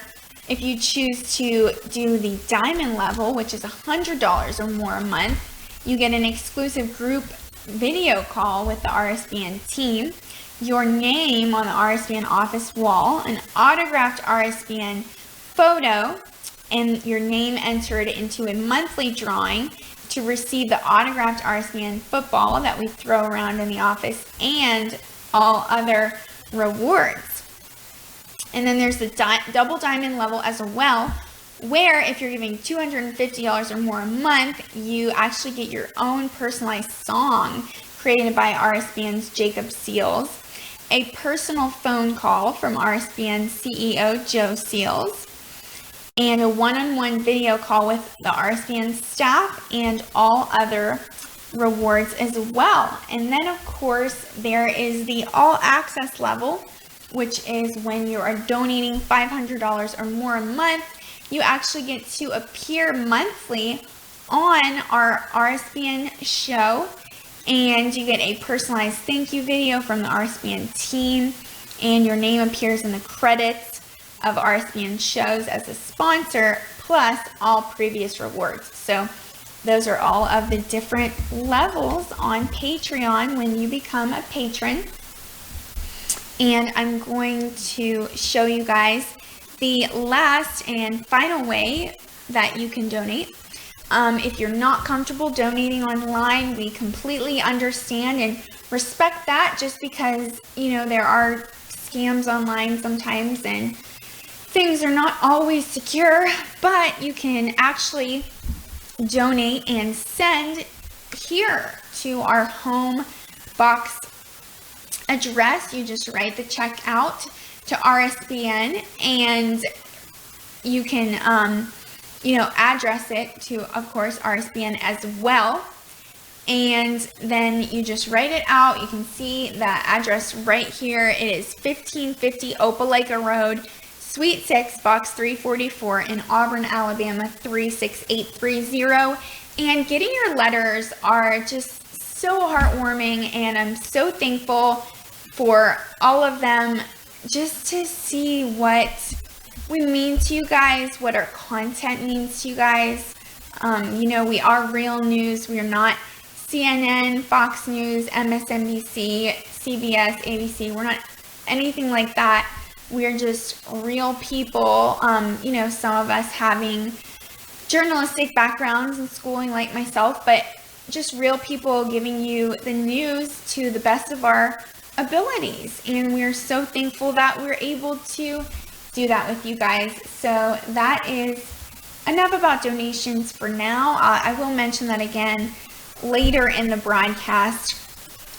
If you choose to do the diamond level, which is $100 or more a month, you get an exclusive group video call with the RSBN team, your name on the RSBN office wall, an autographed RSBN photo, and your name entered into a monthly drawing to receive the autographed RSBN football that we throw around in the office, and all other rewards. And then there's the double diamond level as well, where if you're giving $250 or more a month, you actually get your own personalized song created by RSBN's Jacob Seals, a personal phone call from RSBN CEO Joe Seals, and a one-on-one video call with the RSBN staff and all other rewards as well. And then of course there is the all access level, which is when you are donating $500 or more a month, you actually get to appear monthly on our RSBN show, and you get a personalized thank you video from the RSBN team, and your name appears in the credits of RSBN shows as a sponsor, plus all previous rewards. So those are all of the different levels on Patreon when you become a patron. And I'm going to show you guys the last and final way that you can donate. If you're not comfortable donating online, we completely understand and respect that, just because, you know, there are scams online sometimes and things are not always secure, but you can actually donate and send here to our home box address. You just write the check out to RSBN, and you can address it to, of course, RSBN as well. And then you just write it out. You can see the address right here. It is 1550 Opelika Road, Suite 6, Box 344 in Auburn, Alabama 36830. And getting your letters are just so heartwarming, and I'm so thankful for all of them, just to see what we mean to you guys, what our content means to you guys. We are real news. We are not CNN, Fox News, MSNBC, CBS, ABC. We're not anything like that. We're just real people, some of us having journalistic backgrounds and schooling like myself, but just real people giving you the news to the best of our abilities. And we're so thankful that we're able to do that with you guys. So that is enough about donations for now. I will mention that again later in the broadcast,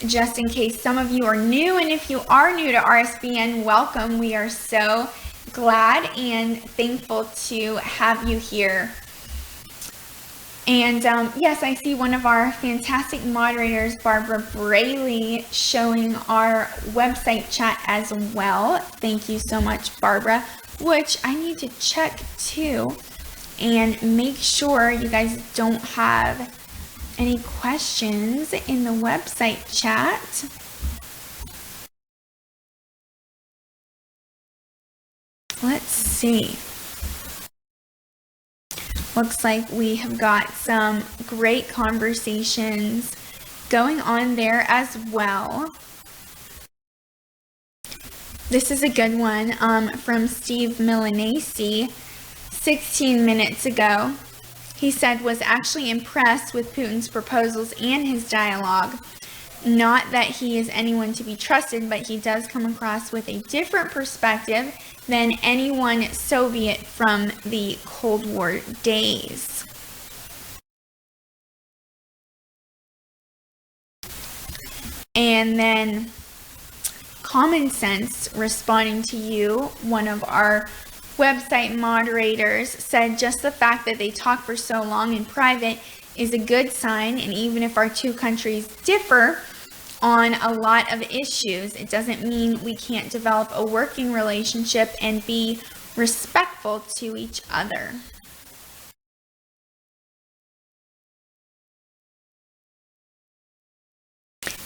just in case some of you are new. And if you are new to RSBN, welcome. We are so glad and thankful to have you here. And yes, I see one of our fantastic moderators, Barbara Braley, showing our website chat as well. Thank you so much, Barbara, which I need to check too and make sure you guys don't have any questions in the website chat. Let's see. Looks like we have got some great conversations going on there as well. This is a good one from Steve Milanese 16 minutes ago. He said, was actually impressed with Putin's proposals and his dialogue. Not that he is anyone to be trusted, but he does come across with a different perspective than anyone Soviet from the Cold War days. And then Common Sense, responding to you, one of our website moderators, said just the fact that they talk for so long in private is a good sign, and even if our two countries differ on a lot of issues, it doesn't mean we can't develop a working relationship and be respectful to each other.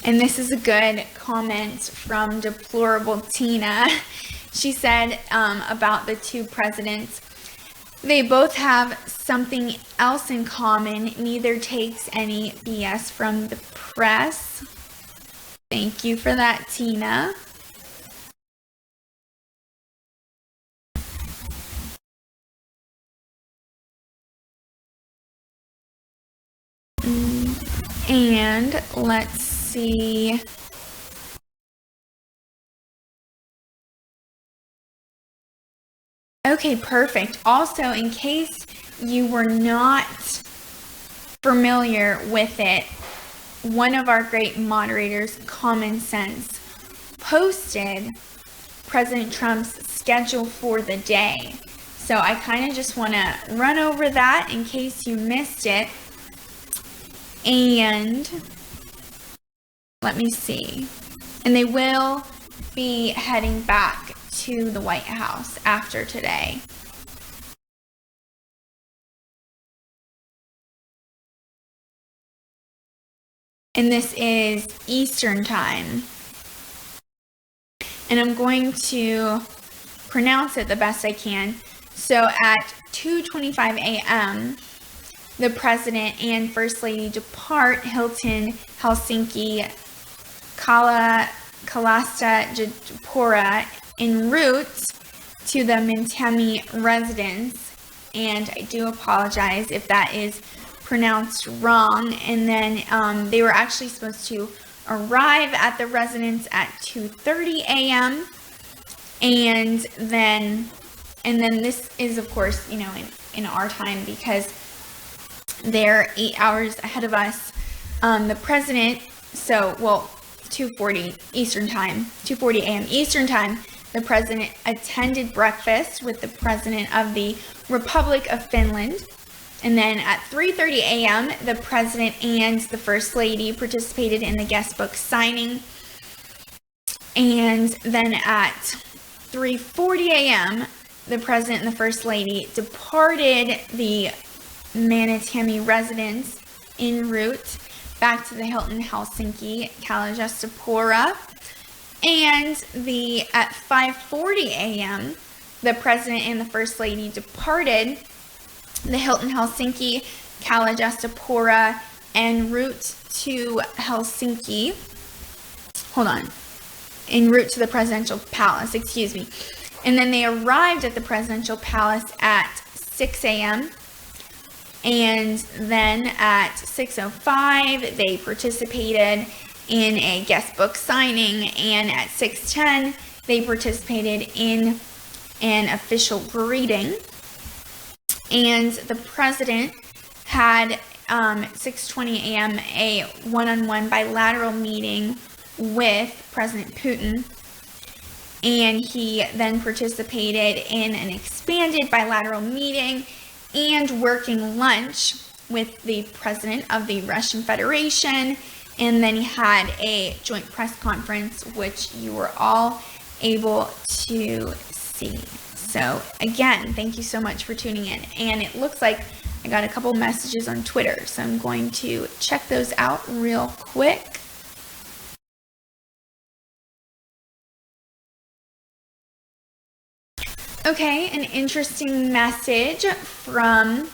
And this is a good comment from Deplorable Tina. She said about the two presidents, They both have something else in common. Neither takes any BS from the press. Thank you for that, Tina. And let's see. Okay, perfect. Also, in case you were not familiar with it, one of our great moderators, Common Sense, posted President Trump's schedule for the day. So I kind of just want to run over that in case you missed it. And let me see. And they will be heading back to the White House after today. And this is Eastern Time. And I'm going to pronounce it the best I can. So at 2:25 a.m., the President and First Lady depart Hilton, Helsinki, Kalasta Japura en route to the Mintemi residence. And I do apologize if that is pronounced wrong. And then they were actually supposed to arrive at the residence at 2:30 a.m. And then this is, of course, you know, in our time because they're 8 hours ahead of us. The president, 2:40 Eastern Time, 2:40 a.m. Eastern Time, the president attended breakfast with the president of the Republic of Finland. And then at 3:30 a.m., the president and the first lady participated in the guest book signing. And then at 3:40 a.m., the president and the first lady departed the Manatami residence en route back to the Hilton Helsinki Kalajastapura. And at 5:40 a.m., the president and the first lady departed the Hilton Helsinki Kalajastapura en route to Helsinki. En route to the presidential palace, excuse me. And then they arrived at the presidential palace at 6 a.m. And then at 6:05, they participated in a guest book signing. And at 6:10, they participated in an official greeting. And the president had 6:20 a.m. a one-on-one bilateral meeting with President Putin. And he then participated in an expanded bilateral meeting and working lunch with the president of the Russian Federation. And then he had a joint press conference, which you were all able to see. So again, thank you so much for tuning in. And it looks like I got a couple messages on Twitter, so I'm going to check those out real quick. Okay, an interesting message from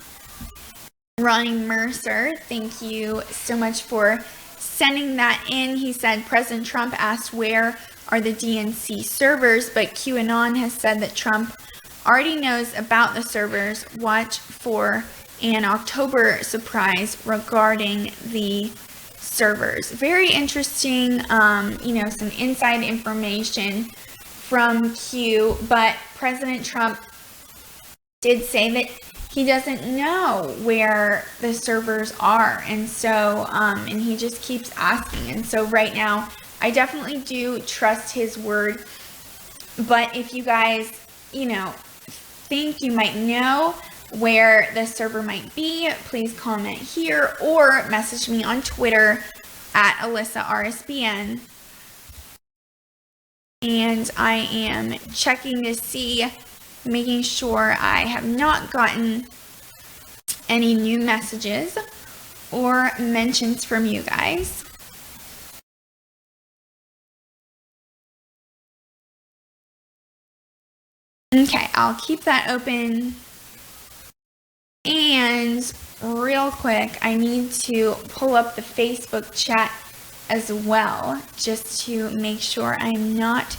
Ronnie Mercer. Thank you so much for sending that in. He said, President Trump asked where are the DNC servers, but QAnon has said that Trump already knows about the servers. Watch for an October surprise regarding the servers. Very interesting, some inside information from Q, but President Trump did say that he doesn't know where the servers are, and so and he just keeps asking. And so right now I definitely do trust his word, but if you guys think you might know where the server might be, please comment here or message me on Twitter at AlyssaRSBN. And I am checking to see, making sure I have not gotten any new messages or mentions from you guys. Okay, I'll keep that open And real quick, I need to pull up the Facebook chat as well, just to make sure I'm not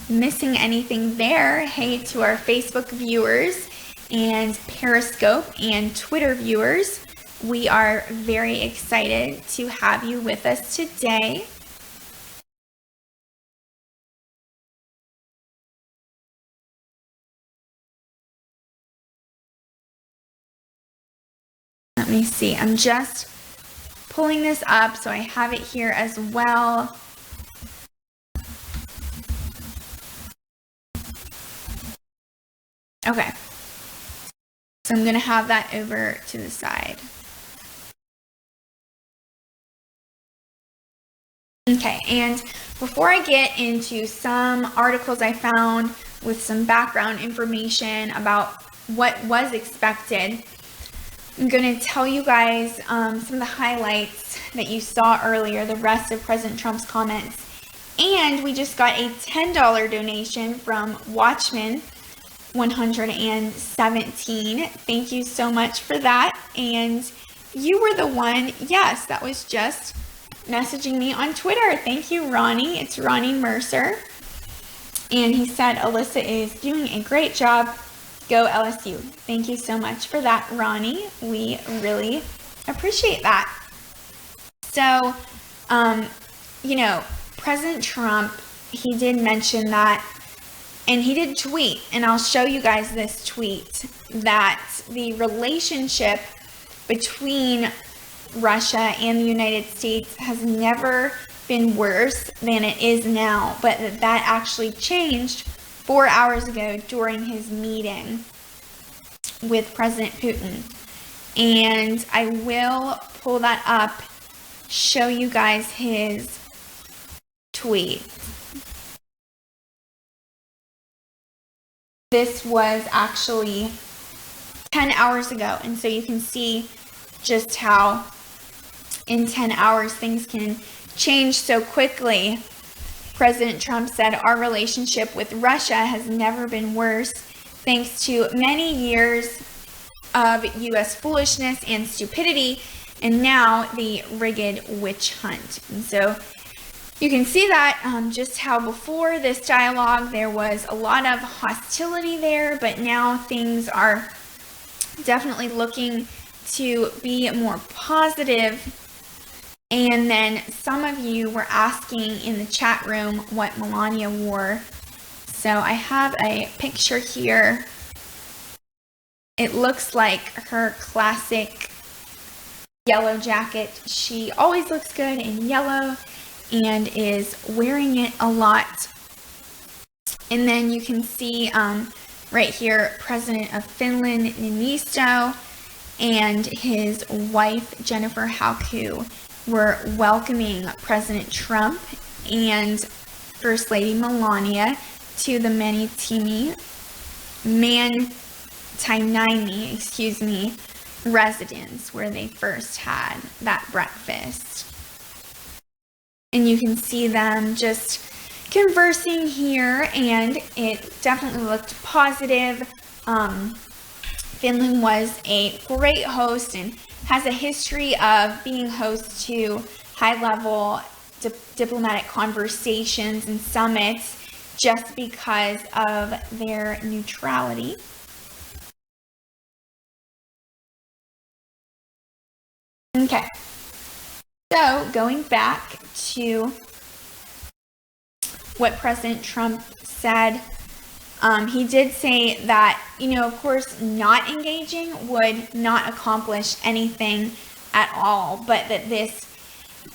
missing anything there. Hey to our Facebook viewers and Periscope and Twitter viewers. We are very excited to have you with us today. Let me see. I'm just pulling this up so I have it here as well. Okay. So I'm going to have that over to the side. Okay, and before I get into some articles I found with some background information about what was expected, I'm going to tell you guys some of the highlights that you saw earlier, the rest of President Trump's comments. And we just got a $10 donation from Watchman 117. Thank you so much for that. And you were the one, yes, that was just messaging me on Twitter. Thank you, Ronnie. It's Ronnie Mercer. And he said, Alyssa is doing a great job. Go LSU. Thank you so much for that, Ronnie. We really appreciate that. So, you know, President Trump, he did mention that, and he did tweet, and I'll show you guys this tweet, that the relationship between Russia and the United States has never been worse than it is now, but that actually changed 4 hours ago during his meeting with President Putin. And I will pull that up, show you guys his tweet. This was actually 10 hours ago, and so you can see just how in 10 hours things can change so quickly. President Trump said, our relationship with Russia has never been worse, thanks to many years of U.S. foolishness and stupidity, and now the rigged witch hunt. And so you can see that just how before this dialogue there was a lot of hostility there, but now things are definitely looking to be more positive. And then some of you were asking in the chat room what Melania wore. So I have a picture here. It looks like her classic yellow jacket. She always looks good in yellow and is wearing it a lot. And then you can see right here, President of Finland, Niinisto, and his wife, Jennifer Hauku, were welcoming President Trump and First Lady Melania to the Manitaimi residence where they first had that breakfast. And you can see them just conversing here, and it definitely looked positive. Finland was a great host and has a history of being host to high-level diplomatic conversations and summits just because of their neutrality. Okay, so going back to what President Trump said, he did say that, of course, not engaging would not accomplish anything at all, but that this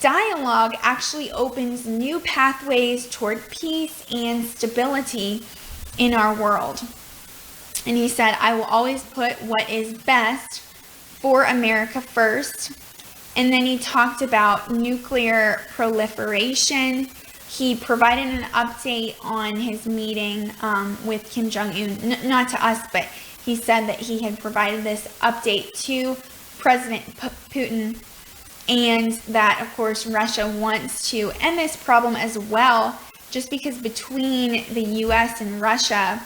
dialogue actually opens new pathways toward peace and stability in our world. And he said, I will always put what is best for America first. And then he talked about nuclear proliferation. He provided an update on his meeting with Kim Jong-un, not to us, but he said that he had provided this update to President Putin, and that, of course, Russia wants to end this problem as well, just because between the U.S. and Russia,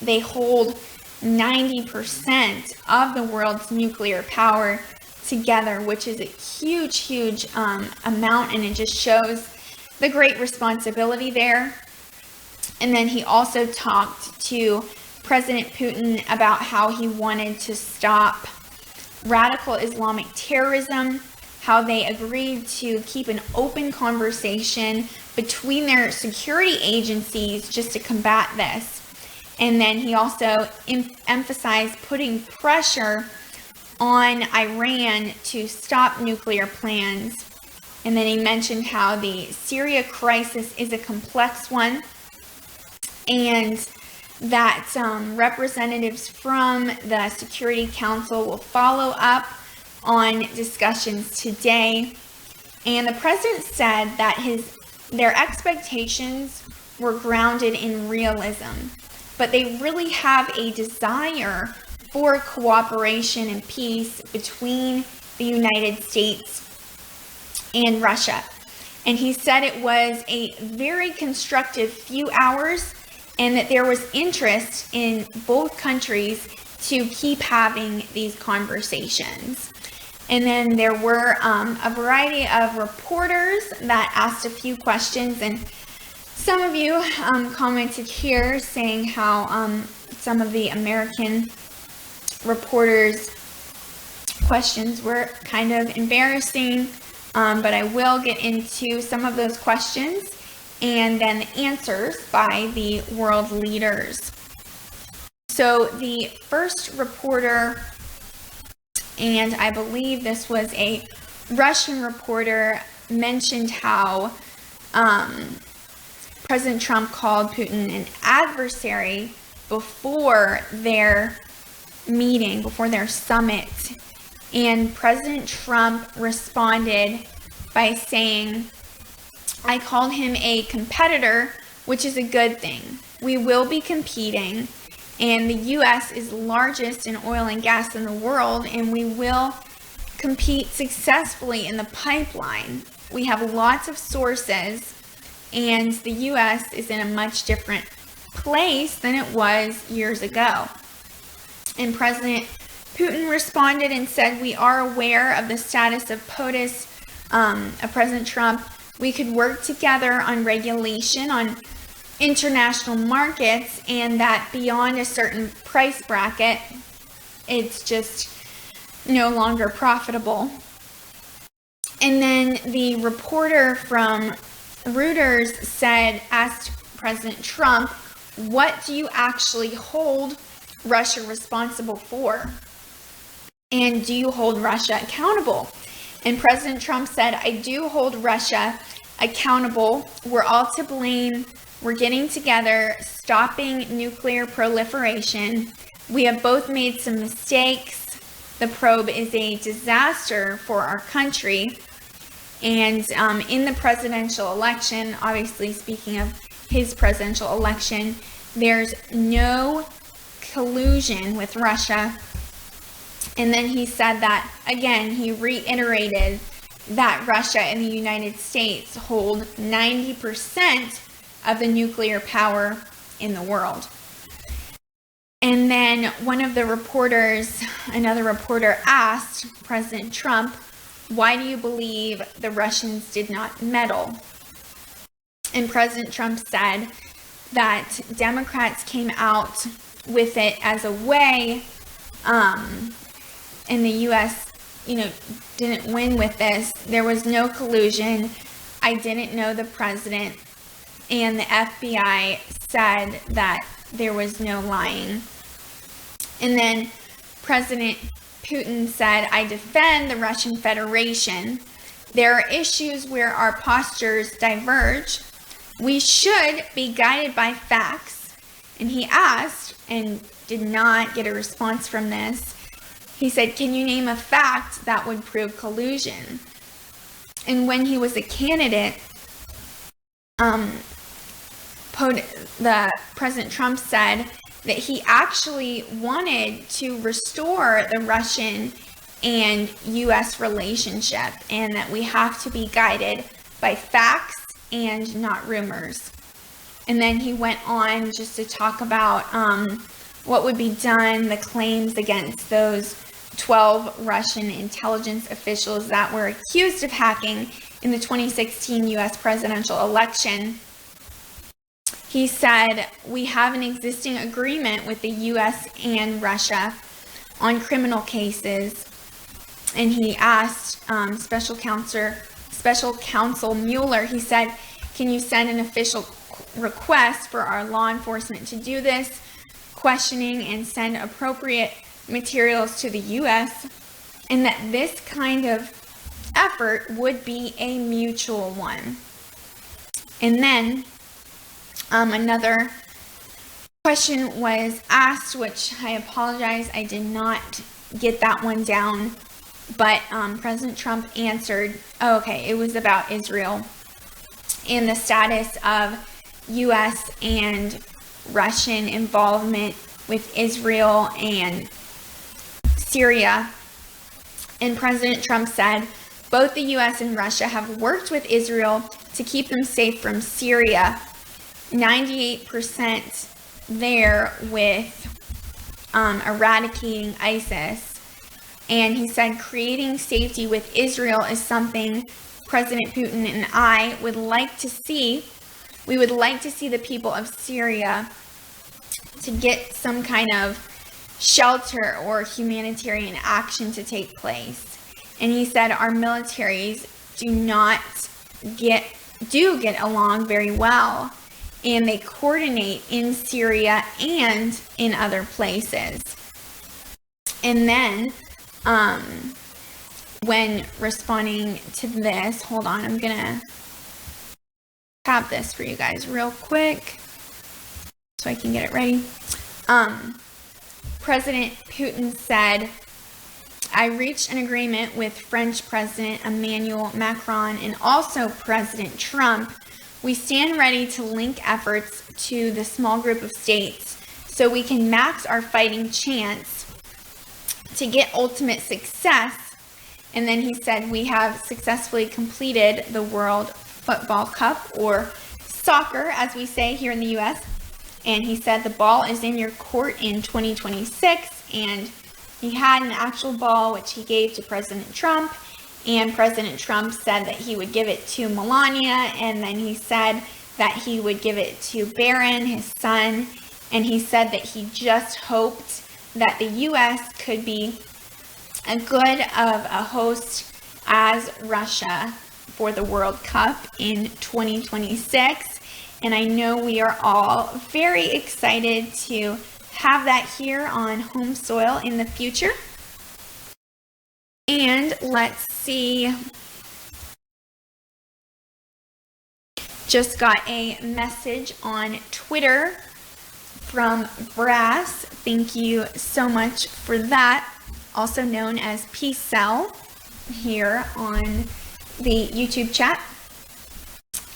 they hold 90% of the world's nuclear power together, which is a huge, huge amount, and it just shows the great responsibility there. And then he also talked to President Putin about how he wanted to stop radical Islamic terrorism, how they agreed to keep an open conversation between their security agencies just to combat this. And then he also emphasized putting pressure on Iran to stop nuclear plans. And then he mentioned how the Syria crisis is a complex one, and that representatives from the Security Council will follow up on discussions today. And the president said that their expectations were grounded in realism, but they really have a desire for cooperation and peace between the United States and Russia. And he said it was a very constructive few hours, and that there was interest in both countries to keep having these conversations. And then there were a variety of reporters that asked a few questions, and some of you commented here saying how some of the American reporters' questions were kind of embarrassing, but I will get into some of those questions and then the answers by the world leaders. So the first reporter, and I believe this was a Russian reporter, mentioned how President Trump called Putin an adversary before their meeting, before their summit. And President Trump responded by saying, "I called him a competitor, which is a good thing. We will be competing, and the U.S. is largest in oil and gas in the world, and we will compete successfully in the pipeline. We have lots of sources, and the U.S. is in a much different place than it was years ago." And President Putin responded and said, "We are aware of the status of POTUS, of President Trump. We could work together on regulation on international markets, and that beyond a certain price bracket, it's just no longer profitable." And then the reporter from Reuters asked President Trump, "What do you actually hold Russia responsible for? And do you hold Russia accountable?" And President Trump said, "I do hold Russia accountable. We're all to blame. We're getting together, stopping nuclear proliferation. We have both made some mistakes. The probe is a disaster for our country." And in the presidential election, obviously speaking of his presidential election, there's no collusion with Russia. And then he said that, again, he reiterated that Russia and the United States hold 90% of the nuclear power in the world. And then one of the reporters, another reporter, asked President Trump, "Why do you believe the Russians did not meddle?" And President Trump said that Democrats came out with it as a way, and the U.S., didn't win with this. There was no collusion. I didn't know the president, and the FBI said that there was no lying. And then President Putin said, "I defend the Russian Federation. There are issues where our postures diverge. We should be guided by facts." And he asked, and did not get a response from this, he said, "Can you name a fact that would prove collusion?" And when he was a candidate, the President Trump said that he actually wanted to restore the Russian and U.S. relationship, and that we have to be guided by facts and not rumors. And then he went on just to talk about what would be done, the claims against those 12 Russian intelligence officials that were accused of hacking in the 2016 U.S. presidential election. He said, "We have an existing agreement with the U.S. and Russia on criminal cases." And he asked Special Counsel Mueller, he said, "Can you send an official request for our law enforcement to do this questioning and send appropriate materials to the U.S. and that this kind of effort would be a mutual one." And then another question was asked, which I apologize, I did not get that one down, but President Trump answered, it was about Israel and the status of U.S. and Russian involvement with Israel and Syria. And President Trump said, "Both the U.S. and Russia have worked with Israel to keep them safe from Syria. 98% there with eradicating ISIS." And he said, "Creating safety with Israel is something President Putin and I would like to see. We would like to see the people of Syria to get some kind of shelter or humanitarian action to take place." And he said, "Our militaries do get along very well, and they coordinate in Syria and in other places." And then when responding to this, hold on, I'm gonna tap this for you guys real quick so I can get it ready. President Putin said, "I reached an agreement with French President Emmanuel Macron and also President Trump. We stand ready to link efforts to the small group of states so we can max our fighting chance to get ultimate success." And then he said, "We have successfully completed the World Football Cup," or soccer, as we say here in the U.S. And he said, "The ball is in your court in 2026. And he had an actual ball, which he gave to President Trump. And President Trump said that he would give it to Melania. And then he said that he would give it to Barron, his son. And he said that he just hoped that the U.S. could be a good of a host as Russia for the World Cup in 2026. And I know we are all very excited to have that here on home soil in the future. And let's see. Just got a message on Twitter from Brass. Thank you so much for that. Also known as Peace Cell here on the YouTube chat.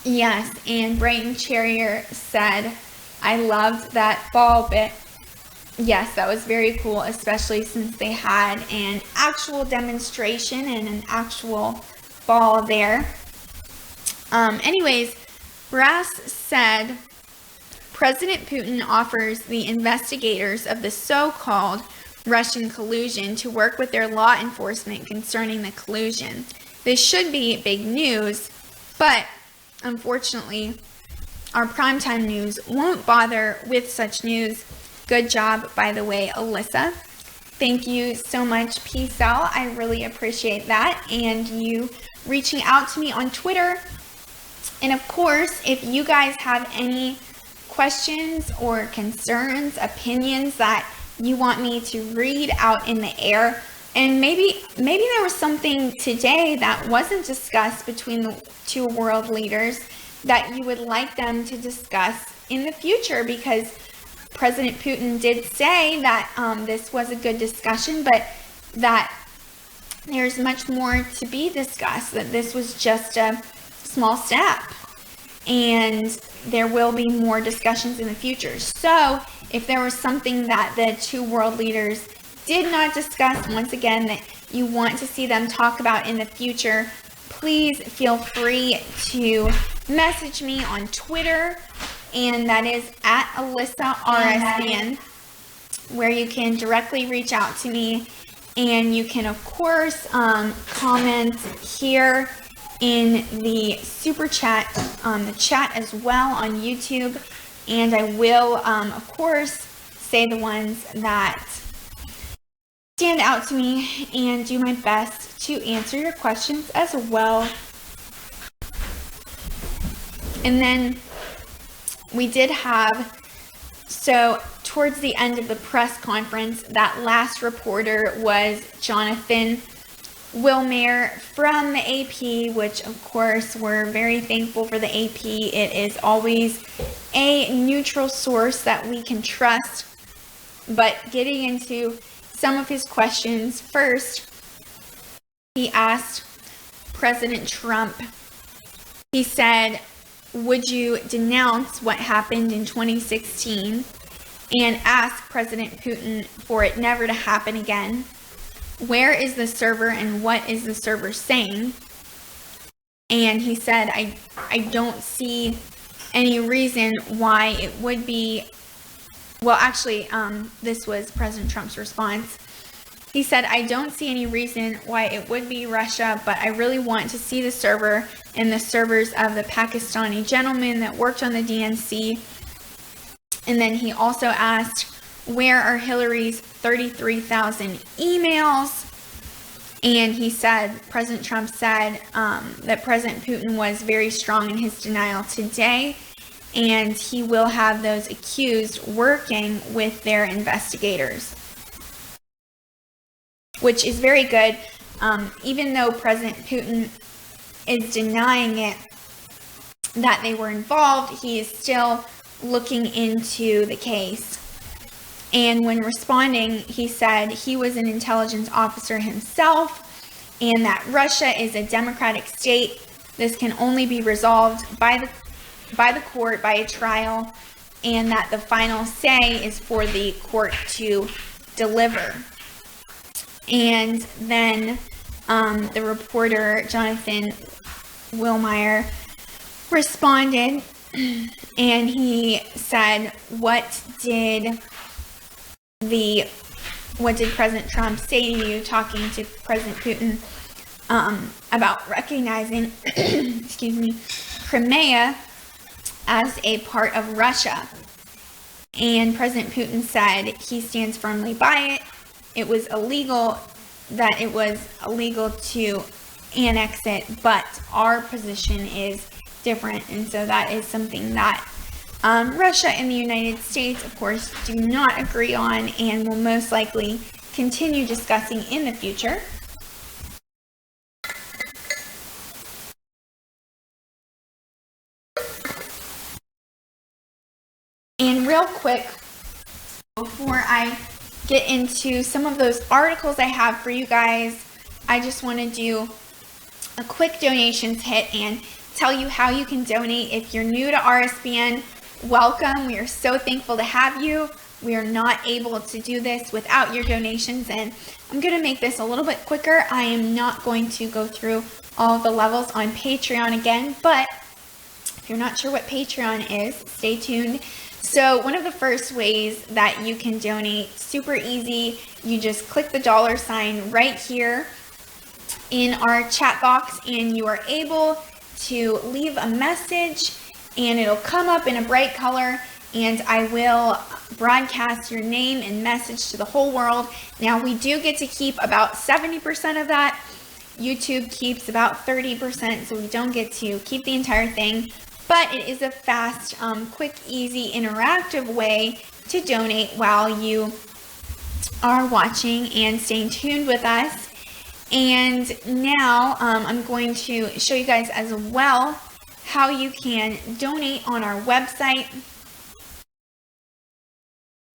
Yes, and Brighton Charrier said, "I loved that ball bit." Yes, that was very cool, especially since they had an actual demonstration and an actual ball there. Anyways, Brass said, "President Putin offers the investigators of the so-called Russian collusion to work with their law enforcement concerning the collusion. This should be big news, but unfortunately, our primetime news won't bother with such news. Good job, by the way, Alyssa." Thank you so much, Peace Out. I really appreciate that, and you reaching out to me on Twitter. And of course, if you guys have any questions or concerns, opinions that you want me to read out in the air, and maybe there was something today that wasn't discussed between the two world leaders that you would like them to discuss in the future, because President Putin did say that this was a good discussion, but that there's much more to be discussed, that this was just a small step, and there will be more discussions in the future. So if there was something that the two world leaders did not discuss, once again, that you want to see them talk about in the future, please feel free to message me on Twitter, and that is at AlyssaRSBN. where you can directly reach out to me, and you can of course comment here in the super chat, the chat as well on YouTube, and I will of course say the ones that stand out to me and do my best to answer your questions as well. And then we did have, so towards the end of the press conference, that last reporter was Jonathan Wilmer from the AP, which of course we're very thankful for the AP. It is always a neutral source that we can trust. But getting into some of his questions, first, he asked President Trump, he said, would you denounce what happened in 2016 and ask President Putin for it never to happen again? Where is the server and what is the server saying? And he said, I don't see any reason why it would be, well, actually, this was President Trump's response. He said, I don't see any reason why it would be Russia, but I really want to see the server and the servers of the Pakistani gentleman that worked on the DNC. And then he also asked, where are Hillary's 33,000 emails? And he said, President Trump said that President Putin was very strong in his denial today, and he will have those accused working with their investigators, which is very good. Even though President Putin is denying it, that they were involved, he is still looking into the case. And when responding, he said he was an intelligence officer himself and that Russia is a democratic state. This can only be resolved by the court, by a trial, and that the final say is for the court to deliver. And then the reporter, Jonathan Wilmer, responded, and he said, what did President Trump say to you talking to President Putin about recognizing excuse me, Crimea as a part of Russia? And President Putin said he stands firmly by it. It was illegal, that it was illegal to annex it, but our position is different. And so that is something that Russia and the United States, of course, do not agree on and will most likely continue discussing in the future. And real quick, before I get into some of those articles I have for you guys, I just want to do a quick donations hit and tell you how you can donate. If you're new to RSBN, welcome. We are so thankful to have you. We are not able to do this without your donations, and I'm going to make this a little bit quicker. I am not going to go through all of the levels on Patreon again, but if you're not sure what Patreon is, stay tuned. So one of the first ways that you can donate, super easy, you just click the $ right here in our chat box, and you are able to leave a message, and it'll come up in a bright color, and I will broadcast your name and message to the whole world. Now, we do get to keep about 70% of that. YouTube keeps about 30%, so we don't get to keep the entire thing. But it is a fast, quick, easy, interactive way to donate while you are watching and staying tuned with us. And now I'm going to show you guys as well how you can donate on our website.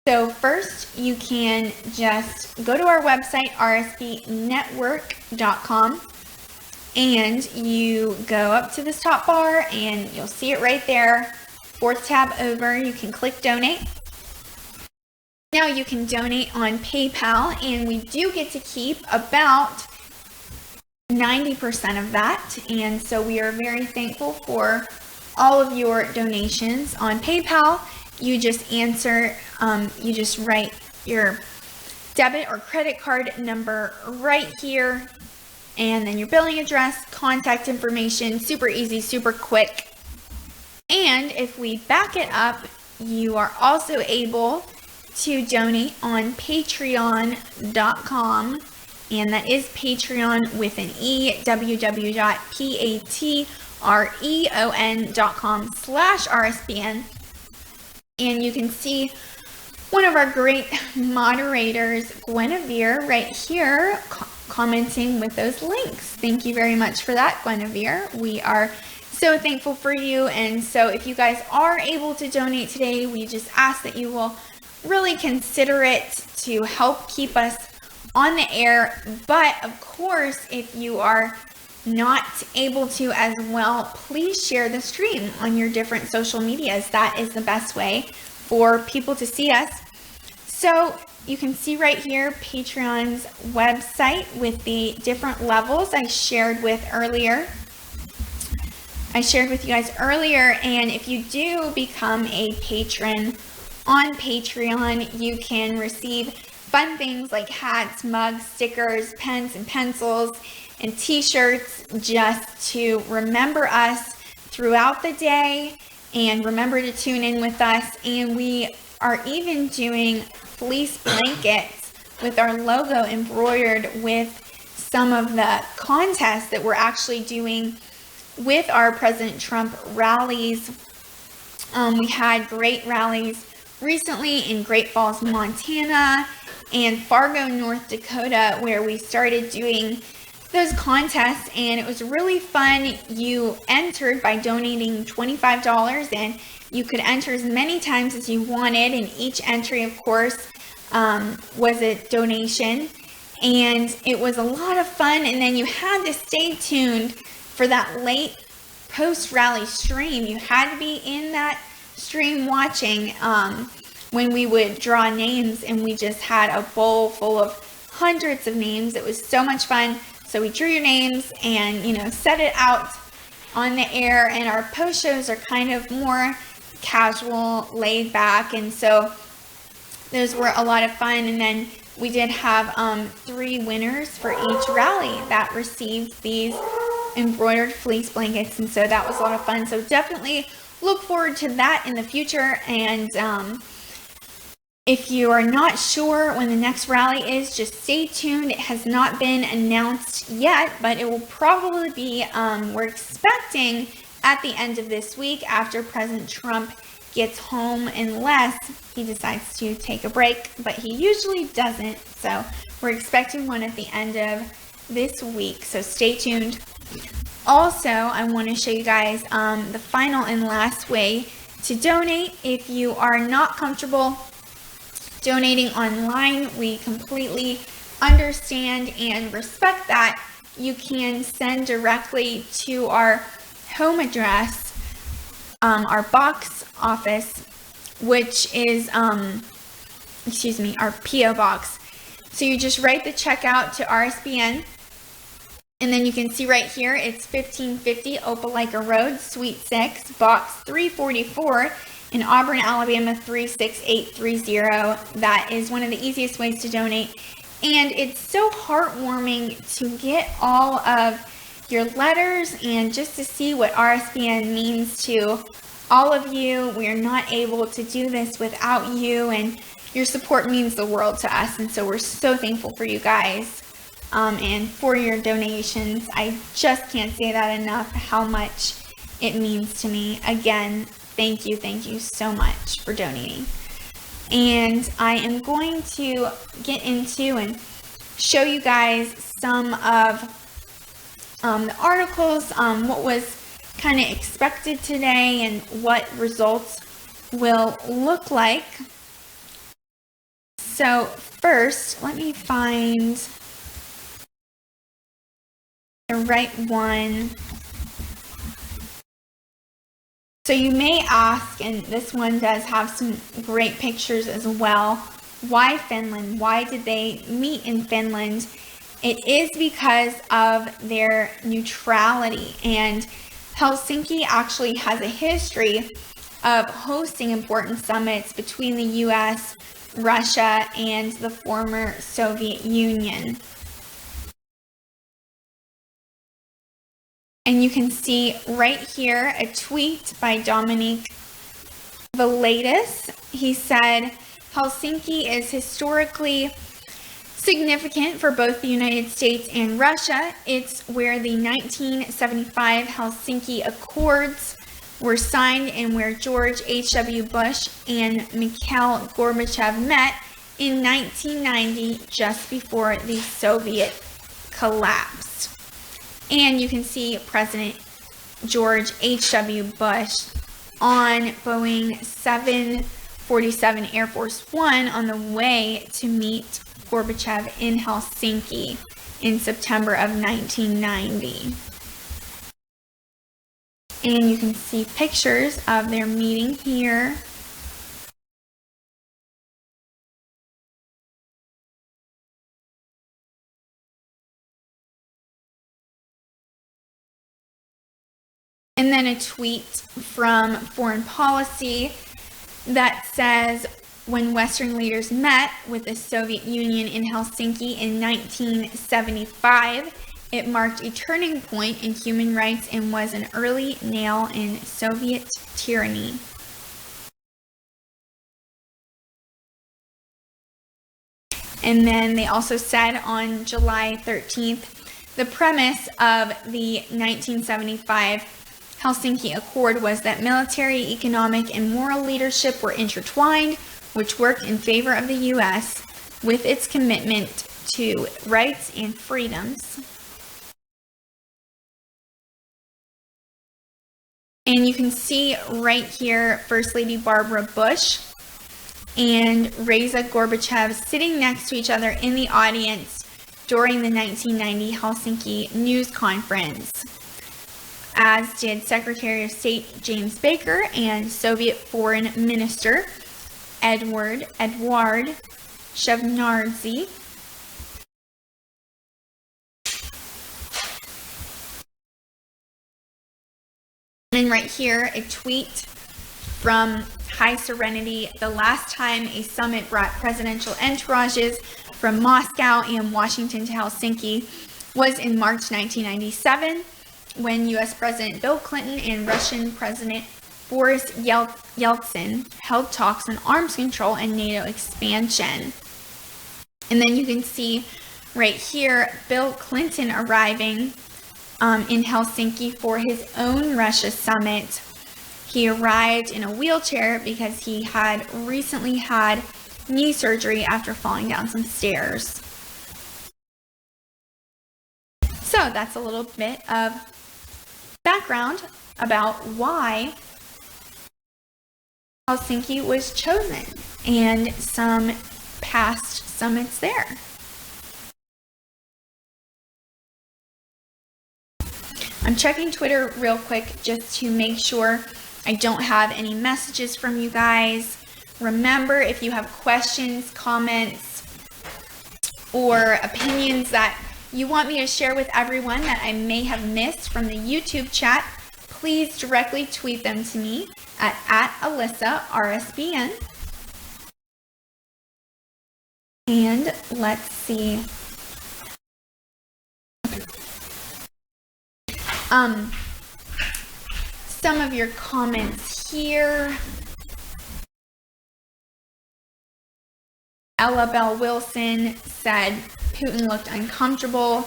So first, you can just go to our website, rsbnetwork.com. And you go up to this top bar and you'll see it right there. 4th tab over, you can click donate. Now you can donate on PayPal, and we do get to keep about 90% of that. And so we are very thankful for all of your donations. On PayPal, you just answer, you just write your debit or credit card number right here, and then your billing address, contact information, super easy, super quick. And if we back it up, you are also able to donate on patreon.com, and that is Patreon with an E, www.patreon.com/RSBN. And you can see one of our great moderators, Guinevere, right here, commenting with those links. Thank you very much for that, Guinevere. We are so thankful for you. And so if you guys are able to donate today, we just ask that you will really consider it to help keep us on the air. But of course, if you are not able to as well, please share the stream on your different social medias. That is the best way for people to see us. So you can see right here Patreon's website with the different levels I shared with you guys earlier. And if you do become a patron on Patreon, you can receive fun things like hats, mugs, stickers, pens and pencils, and t-shirts, just to remember us throughout the day and remember to tune in with us. And we are even doing fleece blankets with our logo embroidered with some of the contests that we're actually doing with our President Trump rallies. We had great rallies recently in Great Falls, Montana, and Fargo, North Dakota, where we started doing those contests, and it was really fun. You entered by donating $25, and you could enter as many times as you wanted, and each entry, of course, was a donation, and it was a lot of fun. And then you had to stay tuned for that late post-rally stream. You had to be in that stream watching when we would draw names, and we just had a bowl full of hundreds of names. It was so much fun. So we drew your names and, set it out on the air, and our post shows are kind of more casual, laid back, and so those were a lot of fun. And then we did have 3 winners for each rally that received these embroidered fleece blankets, and so that was a lot of fun. So definitely look forward to that in the future. And if you are not sure when the next rally is, just stay tuned. It has not been announced yet, but it will probably be, we're expecting at the end of this week after President Trump gets home, unless he decides to take a break, but he usually doesn't. So we're expecting one at the end of this week, so stay tuned. Also, I want to show you guys the final and last way to donate. If you are not comfortable donating online, we completely understand and respect that. You can send directly to our home address, our box office, which is, our P.O. box. So you just write the check out to RSBN, and then you can see right here, it's 1550 Opelika Road, Suite 6, Box 344, in Auburn, Alabama 36830. That is one of the easiest ways to donate. And it's so heartwarming to get all of your letters and just to see what RSBN means to all of you. We are not able to do this without you, and your support means the world to us. And so we're so thankful for you guys and for your donations. I just can't say that enough, how much it means to me. Again, thank you so much for donating. And I am going to get into and show you guys some of the articles, what was kind of expected today and what results will look like. So first, let me find the right one. So you may ask, and this one does have some great pictures as well, why Finland? Why did they meet in Finland? It is because of their neutrality, and Helsinki actually has a history of hosting important summits between the U.S., Russia and the former Soviet Union. And you can see right here a tweet by Dominique Vladis. He said, Helsinki is historically significant for both the United States and Russia. It's where the 1975 Helsinki Accords were signed and where George H.W. Bush and Mikhail Gorbachev met in 1990, just before the Soviet collapsed. And you can see President George H.W. Bush on Boeing 747 Air Force One on the way to meet Gorbachev in Helsinki in September of 1990. And you can see pictures of their meeting here. And then a tweet from Foreign Policy that says, when Western leaders met with the Soviet Union in Helsinki in 1975, it marked a turning point in human rights and was an early nail in Soviet tyranny. And then they also said on July 13th, the premise of the 1975 Helsinki Accord was that military, economic, and moral leadership were intertwined, which worked in favor of the U.S. with its commitment to rights and freedoms. And you can see right here First Lady Barbara Bush and Reza Gorbachev sitting next to each other in the audience during the 1990 Helsinki News Conference, as did Secretary of State James Baker and Soviet Foreign Minister Eduard Shevardnadze. And right here, a tweet from High Serenity. The last time a summit brought presidential entourages from Moscow and Washington to Helsinki was in March 1997, when U.S. President Bill Clinton and Russian President Boris Yeltsin held talks on arms control and NATO expansion. And then you can see right here Bill Clinton arriving in Helsinki for his own Russia summit. He arrived in a wheelchair because he had recently had knee surgery after falling down some stairs. So that's a little bit of background about why Helsinki was chosen and some past summits there. I'm checking Twitter real quick just to make sure I don't have any messages from you guys. Remember, if you have questions, comments, or opinions that you want me to share with everyone that I may have missed from the YouTube chat, please directly tweet them to me at @AlyssaRSBN. And let's see. Some of your comments here. Ella Bell Wilson said Putin looked uncomfortable,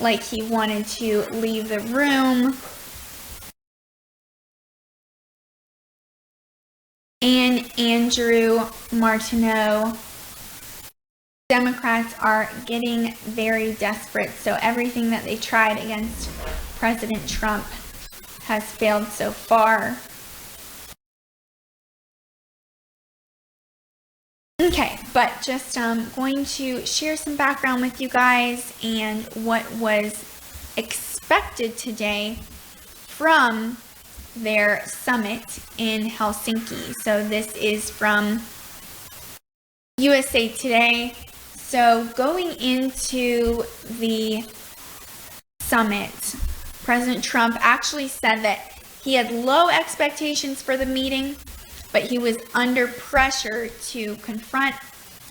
like he wanted to leave the room. And Andrew Martineau, Democrats are getting very desperate, so everything that they tried against President Trump has failed so far. Okay, but just going to share some background with you guys and what was expected today from their summit in Helsinki. So this is from USA Today. So going into the summit, President Trump actually said that he had low expectations for the meeting, but he was under pressure to confront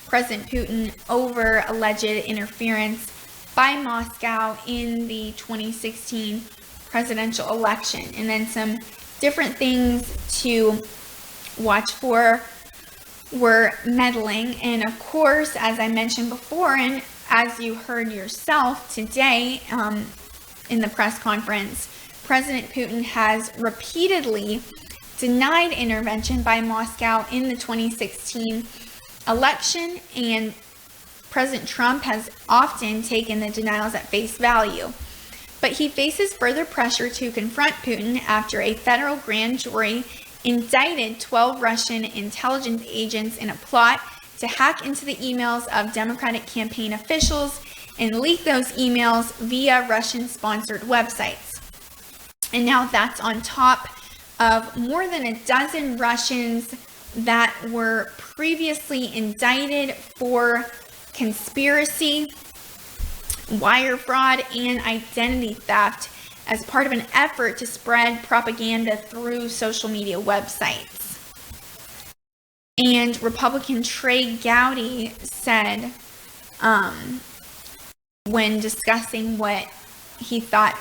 President Putin over alleged interference by Moscow in the 2016 presidential election. And then some different things to watch for were meddling. And of course, as I mentioned before, and as you heard yourself today in the press conference, President Putin has repeatedly denied intervention by Moscow in the 2016 election, and President Trump has often taken the denials at face value. But he faces further pressure to confront Putin after a federal grand jury indicted 12 Russian intelligence agents in a plot to hack into the emails of Democratic campaign officials and leak those emails via Russian-sponsored websites. And now that's on top of more than a dozen Russians that were previously indicted for conspiracy, wire fraud, and identity theft as part of an effort to spread propaganda through social media websites. And Republican Trey Gowdy said, when discussing what he thought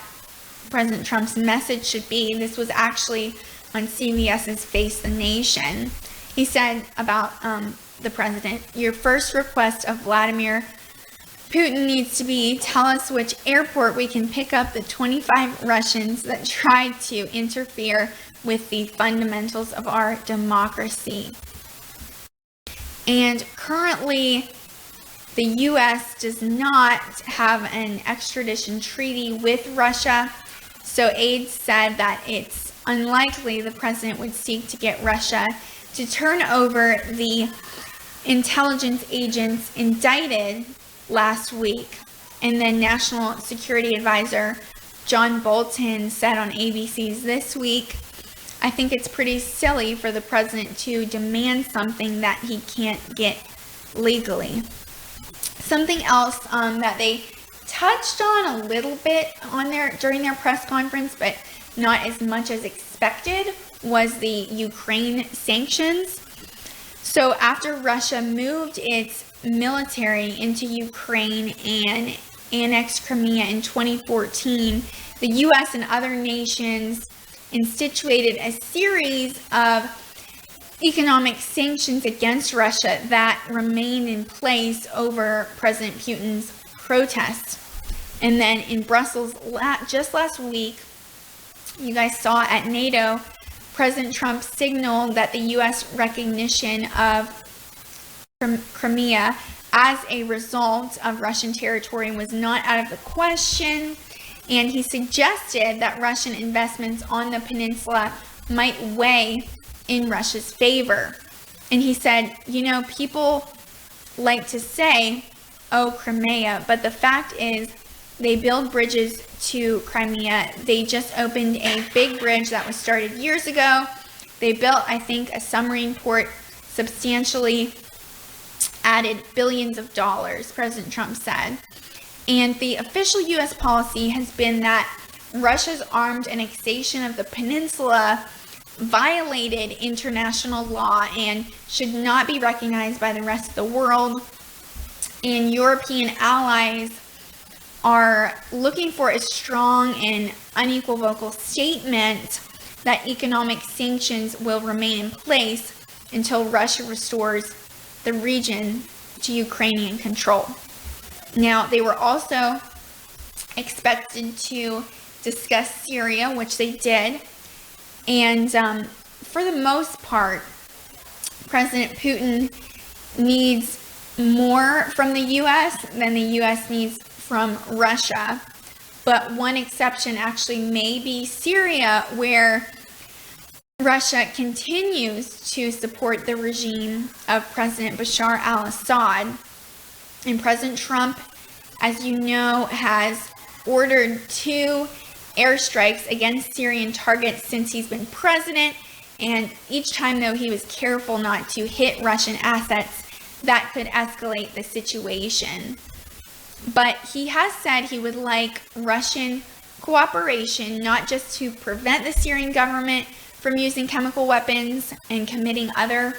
President Trump's message should be, this was actually on CBS's Face the Nation. He said about the president, "Your first request of Vladimir Putin needs to be, tell us which airport we can pick up the 25 Russians that tried to interfere with the fundamentals of our democracy." And currently, the U.S. does not have an extradition treaty with Russia, so aides said that it's unlikely the president would seek to get Russia to turn over the intelligence agents indicted last week. And then National Security Advisor John Bolton said on ABC's This Week, "I think it's pretty silly for the president to demand something that he can't get legally." Something else that they touched on a little bit on during their press conference, but not as much as expected, was the Ukraine sanctions. So after Russia moved its military into Ukraine and annexed Crimea in 2014, the U.S. and other nations instituted a series of economic sanctions against Russia that remained in place over President Putin's protests. And then in Brussels just last week, you guys saw at NATO, President Trump signaled that the U.S. recognition of Crimea as a result of Russian territory was not out of the question, and he suggested that Russian investments on the peninsula might weigh in Russia's favor. And he said, you know, people like to say, oh, Crimea, but the fact is they build bridges to Crimea. They just opened a big bridge that was started years ago. They built, I think, a submarine port, substantially added billions of dollars, President Trump said. And the official U.S. policy has been that Russia's armed annexation of the peninsula violated international law and should not be recognized by the rest of the world. And European allies are looking for a strong and unequivocal statement that economic sanctions will remain in place until Russia restores the region to Ukrainian control. Now, they were also expected to discuss Syria, which they did. And for the most part, President Putin needs more from the U.S. than the U.S. needs from Russia. But one exception actually may be Syria, where Russia continues to support the regime of President Bashar al-Assad. And President Trump, as you know, has ordered 2 airstrikes against Syrian targets since he's been president. And each time, though, he was careful not to hit Russian assets that could escalate the situation. But he has said he would like Russian cooperation, not just to prevent the Syrian government from using chemical weapons and committing other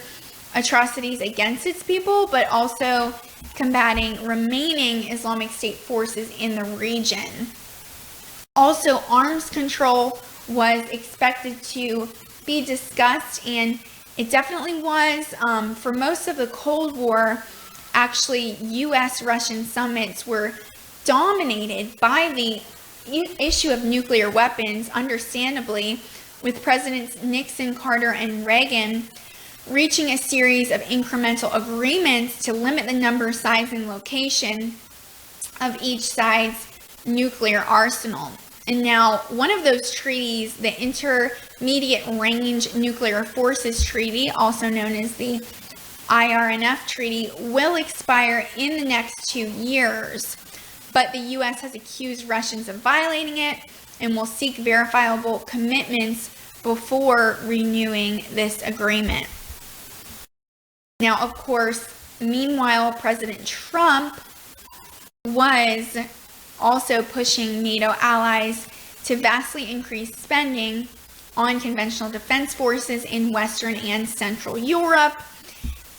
atrocities against its people, but also combating remaining Islamic State forces in the region. Also, arms control was expected to be discussed, and it definitely was. For most of the Cold War, actually, U.S.-Russian summits were dominated by the issue of nuclear weapons, understandably, with Presidents Nixon, Carter, and Reagan reaching a series of incremental agreements to limit the number, size, and location of each side's nuclear arsenal. And now, one of those treaties, the Intermediate Range Nuclear Forces Treaty, also known as the IRNF Treaty, will expire in the next 2 years. But the U.S. has accused Russians of violating it and will seek verifiable commitments before renewing this agreement. Now, of course, meanwhile, President Trump was also pushing NATO allies to vastly increase spending on conventional defense forces in Western and Central Europe.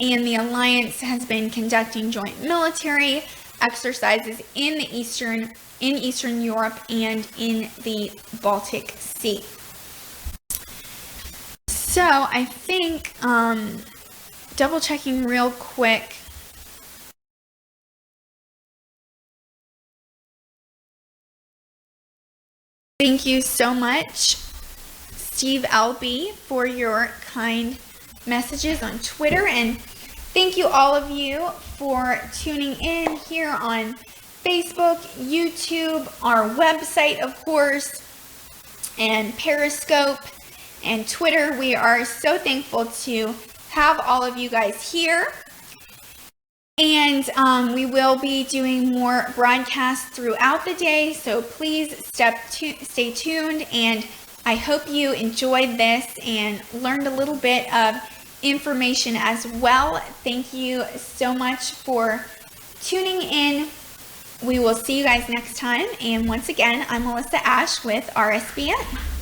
And the alliance has been conducting joint military exercises in Eastern Europe and in the Baltic Sea. So I think, double checking real quick. Thank you so much, Steve LB, for your kind messages on Twitter, and thank you all of you for tuning in here on Facebook, YouTube, our website, of course, and Periscope and Twitter. We are so thankful to have all of you guys here. And we will be doing more broadcasts throughout the day, so please stay tuned, and I hope you enjoyed this and learned a little bit of information as well. Thank you so much for tuning in. We will see you guys next time, and once again, I'm Melissa Ash with RSBN.